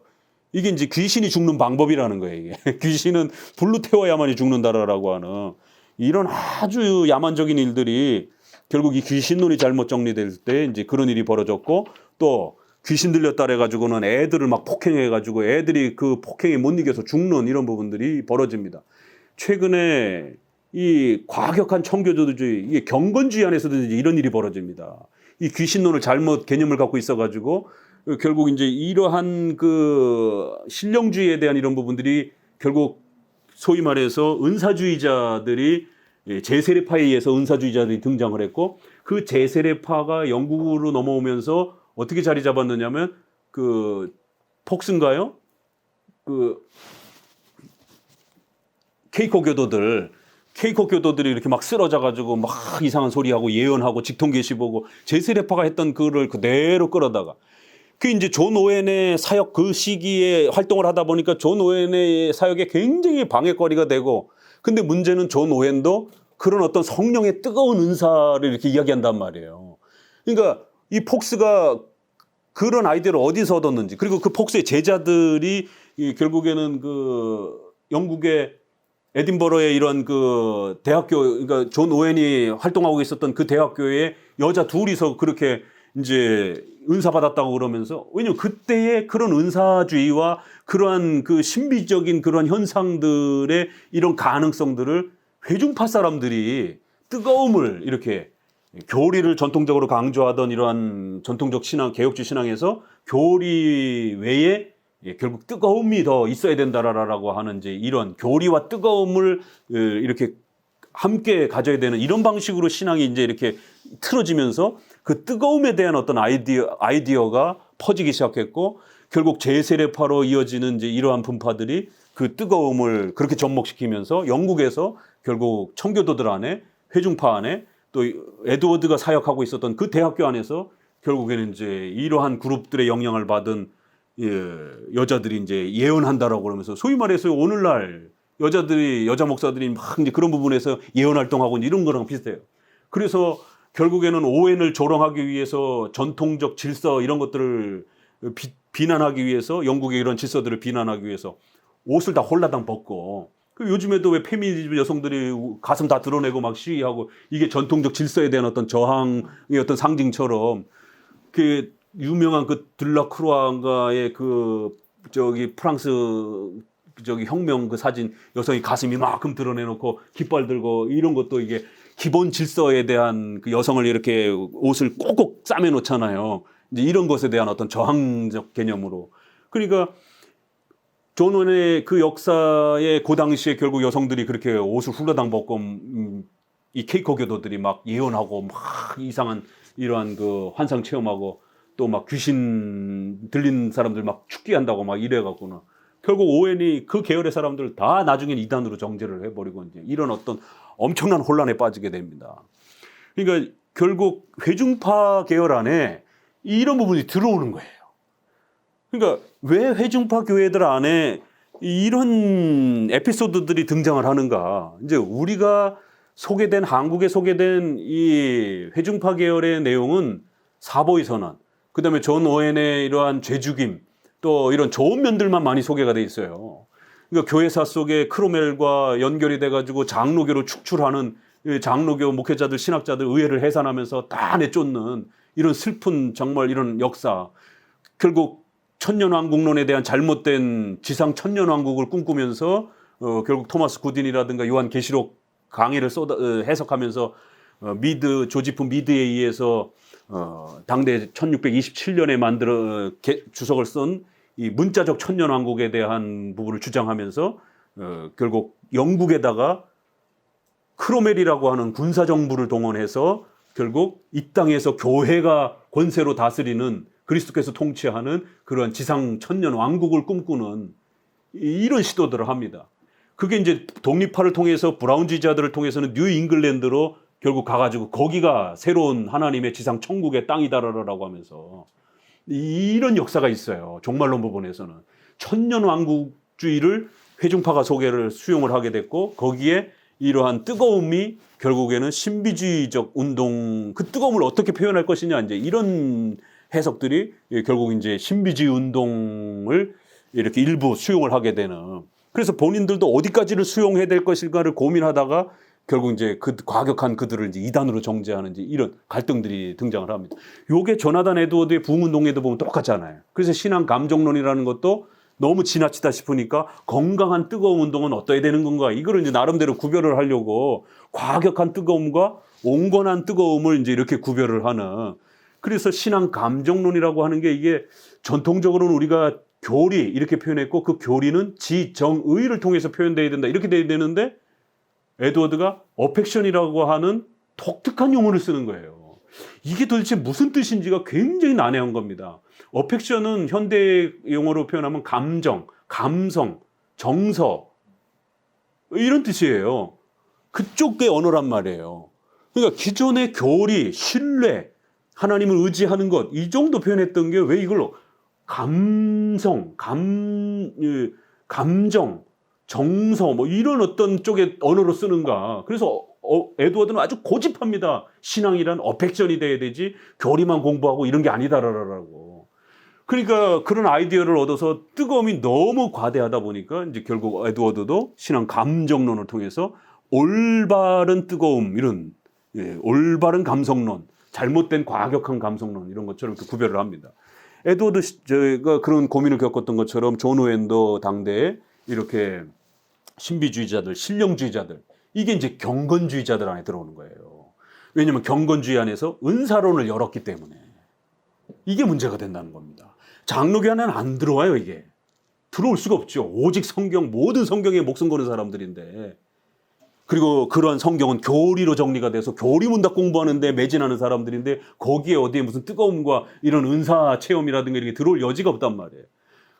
이게 이제 귀신이 죽는 방법이라는 거예요. 이게 귀신은 불로 태워야만이 죽는다라고 하는 이런 아주 야만적인 일들이 결국 이 귀신론이 잘못 정리될 때 이제 그런 일이 벌어졌고 또 귀신 들렸다 해가지고는 애들을 막 폭행해가지고 애들이 그 폭행에 못 이겨서 죽는 이런 부분들이 벌어집니다. 최근에 이 과격한 청교도주의, 이게 경건주의 안에서도 이제 이런 일이 벌어집니다. 이 귀신론을 잘못 개념을 갖고 있어가지고 결국 이제 이러한 그 신령주의에 대한 이런 부분들이 결국 소위 말해서 은사주의자들이 제세례파에 의해서 은사주의자들이 등장을 했고 그 제세례파가 영국으로 넘어오면서 어떻게 자리 잡았느냐면 그 폭스인가요? 그 케이코 교도들이 이렇게 막 쓰러져 가지고 막 이상한 소리하고 예언하고 직통계시 보고 제세례파가 했던 그를 그대로 끌어다가 그 이제 존 오웬의 사역 그 시기에 활동을 하다 보니까 존 오웬의 사역에 굉장히 방해거리가 되고 근데 문제는 존 오웬도 그런 어떤 성령의 뜨거운 은사를 이렇게 이야기한단 말이에요. 그러니까 이 폭스가 그런 아이디어를 어디서 얻었는지 그리고 그 폭스의 제자들이 결국에는 그 영국의 에딘버러의 이런 그 대학교 그러니까 존 오웬이 활동하고 있었던 그 대학교에 여자 둘이서 그렇게 이제 은사 받았다고 그러면서 왜냐면 그때의 그런 은사주의와 그러한 그 신비적인 그런 현상들의 이런 가능성들을 회중파 사람들이 뜨거움을 이렇게 교리를 전통적으로 강조하던 이러한 전통적 신앙, 개혁주의 신앙에서 교리 외에 결국 뜨거움이 더 있어야 된다라고 하는 이제 이런 교리와 뜨거움을 이렇게 함께 가져야 되는 이런 방식으로 신앙이 이제 이렇게 틀어지면서 그 뜨거움에 대한 어떤 아이디어가 퍼지기 시작했고 결국 제세례파로 이어지는 이제 이러한 분파들이 그 뜨거움을 그렇게 접목시키면서 영국에서 결국 청교도들 안에 회중파 안에 또 에드워드가 사역하고 있었던 그 대학교 안에서 결국에는 이제 이러한 그룹들의 영향을 받은 여자들이 이제 예언한다라고 그러면서 소위 말해서 오늘날 여자 목사들이 막 이제 그런 부분에서 예언 활동하고 이런 거랑 비슷해요. 그래서 결국에는 오웬을 조롱하기 위해서 전통적 질서 이런 것들을 비난하기 위해서 영국의 이런 질서들을 비난하기 위해서 옷을 다 홀라당 벗고 요즘에도 왜 페미니즘 여성들이 가슴 다 드러내고 막 시위하고 이게 전통적 질서에 대한 어떤 저항의 어떤 상징처럼 그 유명한 그 들라크루아인가의 그 저기 프랑스 저기 혁명 그 사진 여성이 가슴 이만큼 드러내놓고 깃발 들고 이런 것도 이게 기본 질서에 대한 그 여성을 이렇게 옷을 꼭꼭 싸매 놓잖아요. 이제 이런 것에 대한 어떤 저항적 개념으로. 그러니까 존 오웬의 그 역사에 그 당시에 결국 여성들이 그렇게 옷을 훌라당 벗고 이 케이커 교도들이 막 예언하고 막 이상한 이러한 그 환상 체험하고 또 막 귀신 들린 사람들 막 축기한다고 막 이래갖고는 결국 오웬이 그 계열의 사람들 다 나중엔 이단으로 정죄를 해버리고 이제 이런 어떤 엄청난 혼란에 빠지게 됩니다. 그러니까 결국 회중파 계열 안에 이런 부분이 들어오는 거예요. 그러니까 왜 회중파 교회들 안에 이런 에피소드들이 등장을 하는가? 이제 우리가 한국에 소개된 이 회중파 계열의 내용은 사보이 선언, 그다음에 존 오웬의 이러한 죄죽임, 또 이런 좋은 면들만 많이 소개가 돼 있어요. 그러니까 교회사 속에 크로멜과 연결이 돼가지고 장로교로 축출하는 장로교 목회자들, 신학자들 의회를 해산하면서 다 내쫓는 이런 슬픈 정말 이런 역사. 결국 천년왕국론에 대한 잘못된 지상 천년왕국을 꿈꾸면서 결국 토마스 구딘이라든가 요한 계시록 강의를 해석하면서 조지프 미드에 의해서 당대 1627년에 주석을 쓴 이 문자적 천년왕국에 대한 부분을 주장하면서 결국 영국에다가 크로멜이라고 하는 군사정부를 동원해서 결국 이 땅에서 교회가 권세로 다스리는 그리스도께서 통치하는 그런 지상 천년 왕국을 꿈꾸는 이런 시도들을 합니다. 그게 이제 독립파를 통해서 브라운주의자들을 통해서는 뉴 잉글랜드로 결국 가가지고 거기가 새로운 하나님의 지상 천국의 땅이다라고 하면서 이런 역사가 있어요. 종말론 부분에서는 천년 왕국주의를 회중파가 수용을 하게 됐고 거기에 이러한 뜨거움이 결국에는 신비주의적 운동, 그 뜨거움을 어떻게 표현할 것이냐 이제 이런 해석들이 결국 이제 신비주의 운동을 이렇게 일부 수용을 하게 되는. 그래서 본인들도 어디까지를 수용해야 될 것인가를 고민하다가 결국 이제 그 과격한 그들을 이제 이단으로 정죄하는 이제 이런 갈등들이 등장을 합니다. 요게 조나단 에드워드의 부흥운동에도 보면 똑같잖아요. 그래서 신앙 감정론이라는 것도 너무 지나치다 싶으니까 건강한 뜨거운 운동은 어떠해야 되는 건가? 이거를 이제 나름대로 구별을 하려고 과격한 뜨거움과 온건한 뜨거움을 이제 이렇게 구별을 하는. 그래서 신앙 감정론이라고 하는 게 이게 전통적으로는 우리가 교리 이렇게 표현했고 그 교리는 지정의를 통해서 표현돼야 된다 이렇게 돼야 되는데 에드워드가 어펙션이라고 하는 독특한 용어를 쓰는 거예요. 이게 도대체 무슨 뜻인지가 굉장히 난해한 겁니다. 어펙션은 현대 용어로 표현하면 감정, 감성, 정서 이런 뜻이에요. 그쪽의 언어란 말이에요. 그러니까 기존의 교리, 신뢰, 하나님을 의지하는 것 이 정도 표현했던 게 왜 이걸로 감성, 감정, 정서 뭐 이런 어떤 쪽의 언어로 쓰는가. 그래서 에드워드는 아주 고집합니다. 신앙이란 어펙션이 돼야 되지 교리만 공부하고 이런 게 아니다라고. 그러니까 그런 아이디어를 얻어서 뜨거움이 너무 과대하다 보니까 이제 결국 에드워드도 신앙 감정론을 통해서 올바른 뜨거움 이런 올바른 감성론, 잘못된 과격한 감성론 이런 것처럼 이렇게 구별을 합니다. 에드워드가 그런 고민을 겪었던 것처럼 존 오웬도 당대에 이렇게 신비주의자들, 신령주의자들 이게 이제 경건주의자들 안에 들어오는 거예요. 왜냐하면 경건주의 안에서 은사론을 열었기 때문에 이게 문제가 된다는 겁니다. 장로교 안에는 안 들어와요. 이게 들어올 수가 없죠. 오직 성경, 모든 성경에 목숨 거는 사람들인데 그리고 그러한 성경은 교리로 정리가 돼서 교리 문답 공부하는데 매진하는 사람들인데 거기에 어디에 무슨 뜨거움과 이런 은사 체험이라든가 이렇게 들어올 여지가 없단 말이에요.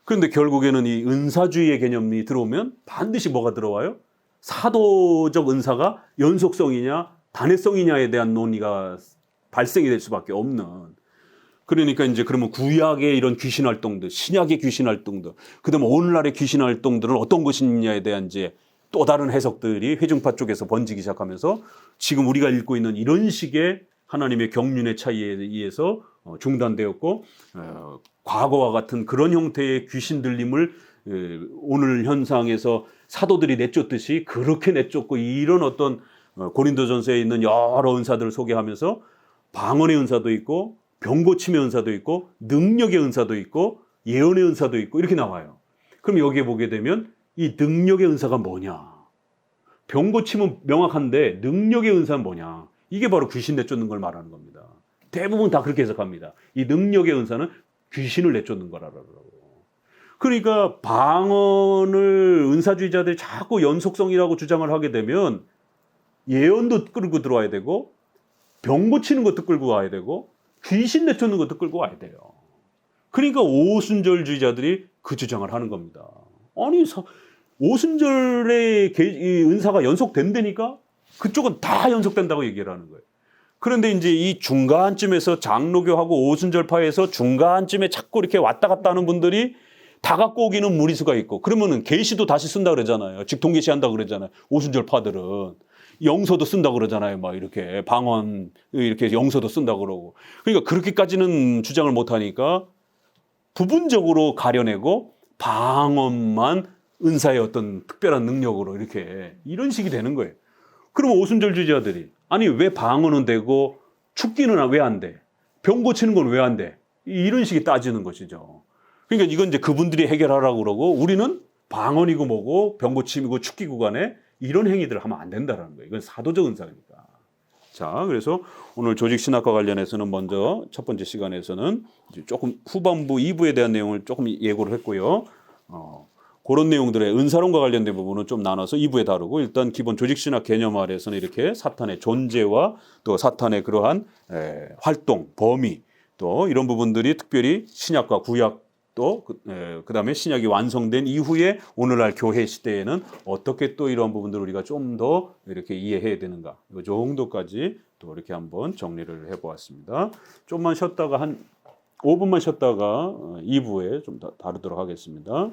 그런데 결국에는 이 은사주의의 개념이 들어오면 반드시 뭐가 들어와요? 사도적 은사가 연속성이냐 단회성이냐에 대한 논의가 발생이 될 수밖에 없는. 그러니까 이제 그러면 구약의 이런 귀신 활동들, 신약의 귀신 활동들, 그다음에 오늘날의 귀신 활동들은 어떤 것이냐에 대한 이제 또 다른 해석들이 회중파 쪽에서 번지기 시작하면서 지금 우리가 읽고 있는 이런 식의 하나님의 경륜의 차이에 의해서 중단되었고, 과거와 같은 그런 형태의 귀신 들림을 오늘 현상에서 사도들이 내쫓듯이 그렇게 내쫓고, 이런 어떤 고린도전서에 있는 여러 은사들을 소개하면서 방언의 은사도 있고 병 고침의 은사도 있고 능력의 은사도 있고 예언의 은사도 있고 이렇게 나와요. 그럼 여기에 보게 되면 이 능력의 은사가 뭐냐? 병 고침은 명확한데 능력의 은사는 뭐냐? 이게 바로 귀신 내쫓는 걸 말하는 겁니다. 대부분 다 그렇게 해석합니다. 이 능력의 은사는 귀신을 내쫓는 거라고. 그러니까 방언을 은사주의자들이 자꾸 연속성이라고 주장을 하게 되면 예언도 끌고 들어와야 되고 병 고치는 것도 끌고 와야 되고 귀신 내쫓는 것도 끌고 와야 돼요. 그러니까 오순절주의자들이 그 주장을 하는 겁니다. 아니 오순절의 은사가 연속된다니까 그쪽은 다 연속된다고 얘기를 하는 거예요. 그런데 이제 이 중간쯤에서 장로교하고 오순절파에서 중간쯤에 자꾸 이렇게 왔다 갔다 하는 분들이 다 갖고 오기는 무리수가 있고, 그러면은 계시도 다시 쓴다 그러잖아요. 직통계시 한다 그러잖아요. 오순절파들은 영서도 쓴다 그러잖아요. 막 이렇게 방언 이렇게 영서도 쓴다 그러고. 그러니까 그렇게까지는 주장을 못 하니까 부분적으로 가려내고 방언만 은사의 어떤 특별한 능력으로 이렇게 이런 식이 되는 거예요. 그러면 오순절주의자들이 아니 왜 방언은 되고 축기는 왜 안 돼? 병 고치는 건 왜 안 돼? 이런 식이 따지는 것이죠. 그러니까 이건 이제 그분들이 해결하라고 그러고, 우리는 방언이고 뭐고 병 고침이고 축기고 간에 이런 행위들을 하면 안 된다는 거예요. 이건 사도적 은사니까. 자, 그래서 오늘 조직신학과 관련해서는 먼저 첫 번째 시간에서는 조금 후반부 2부에 대한 내용을 조금 예고를 했고요. 그런 내용들의 은사론과 관련된 부분은 좀 나눠서 2부에 다루고, 일단 기본 조직신학 개념 아래에서는 이렇게 사탄의 존재와 또 사탄의 그러한 활동, 범위, 또 이런 부분들이 특별히 신약과 구약, 또 그다음에 신약이 완성된 이후에 오늘날 교회 시대에는 어떻게 또 이런 부분들을 우리가 좀 더 이렇게 이해해야 되는가, 이 정도까지 또 이렇게 한번 정리를 해보았습니다. 좀만 쉬었다가 한 5분만 쉬었다가 2부에 좀 다루도록 하겠습니다.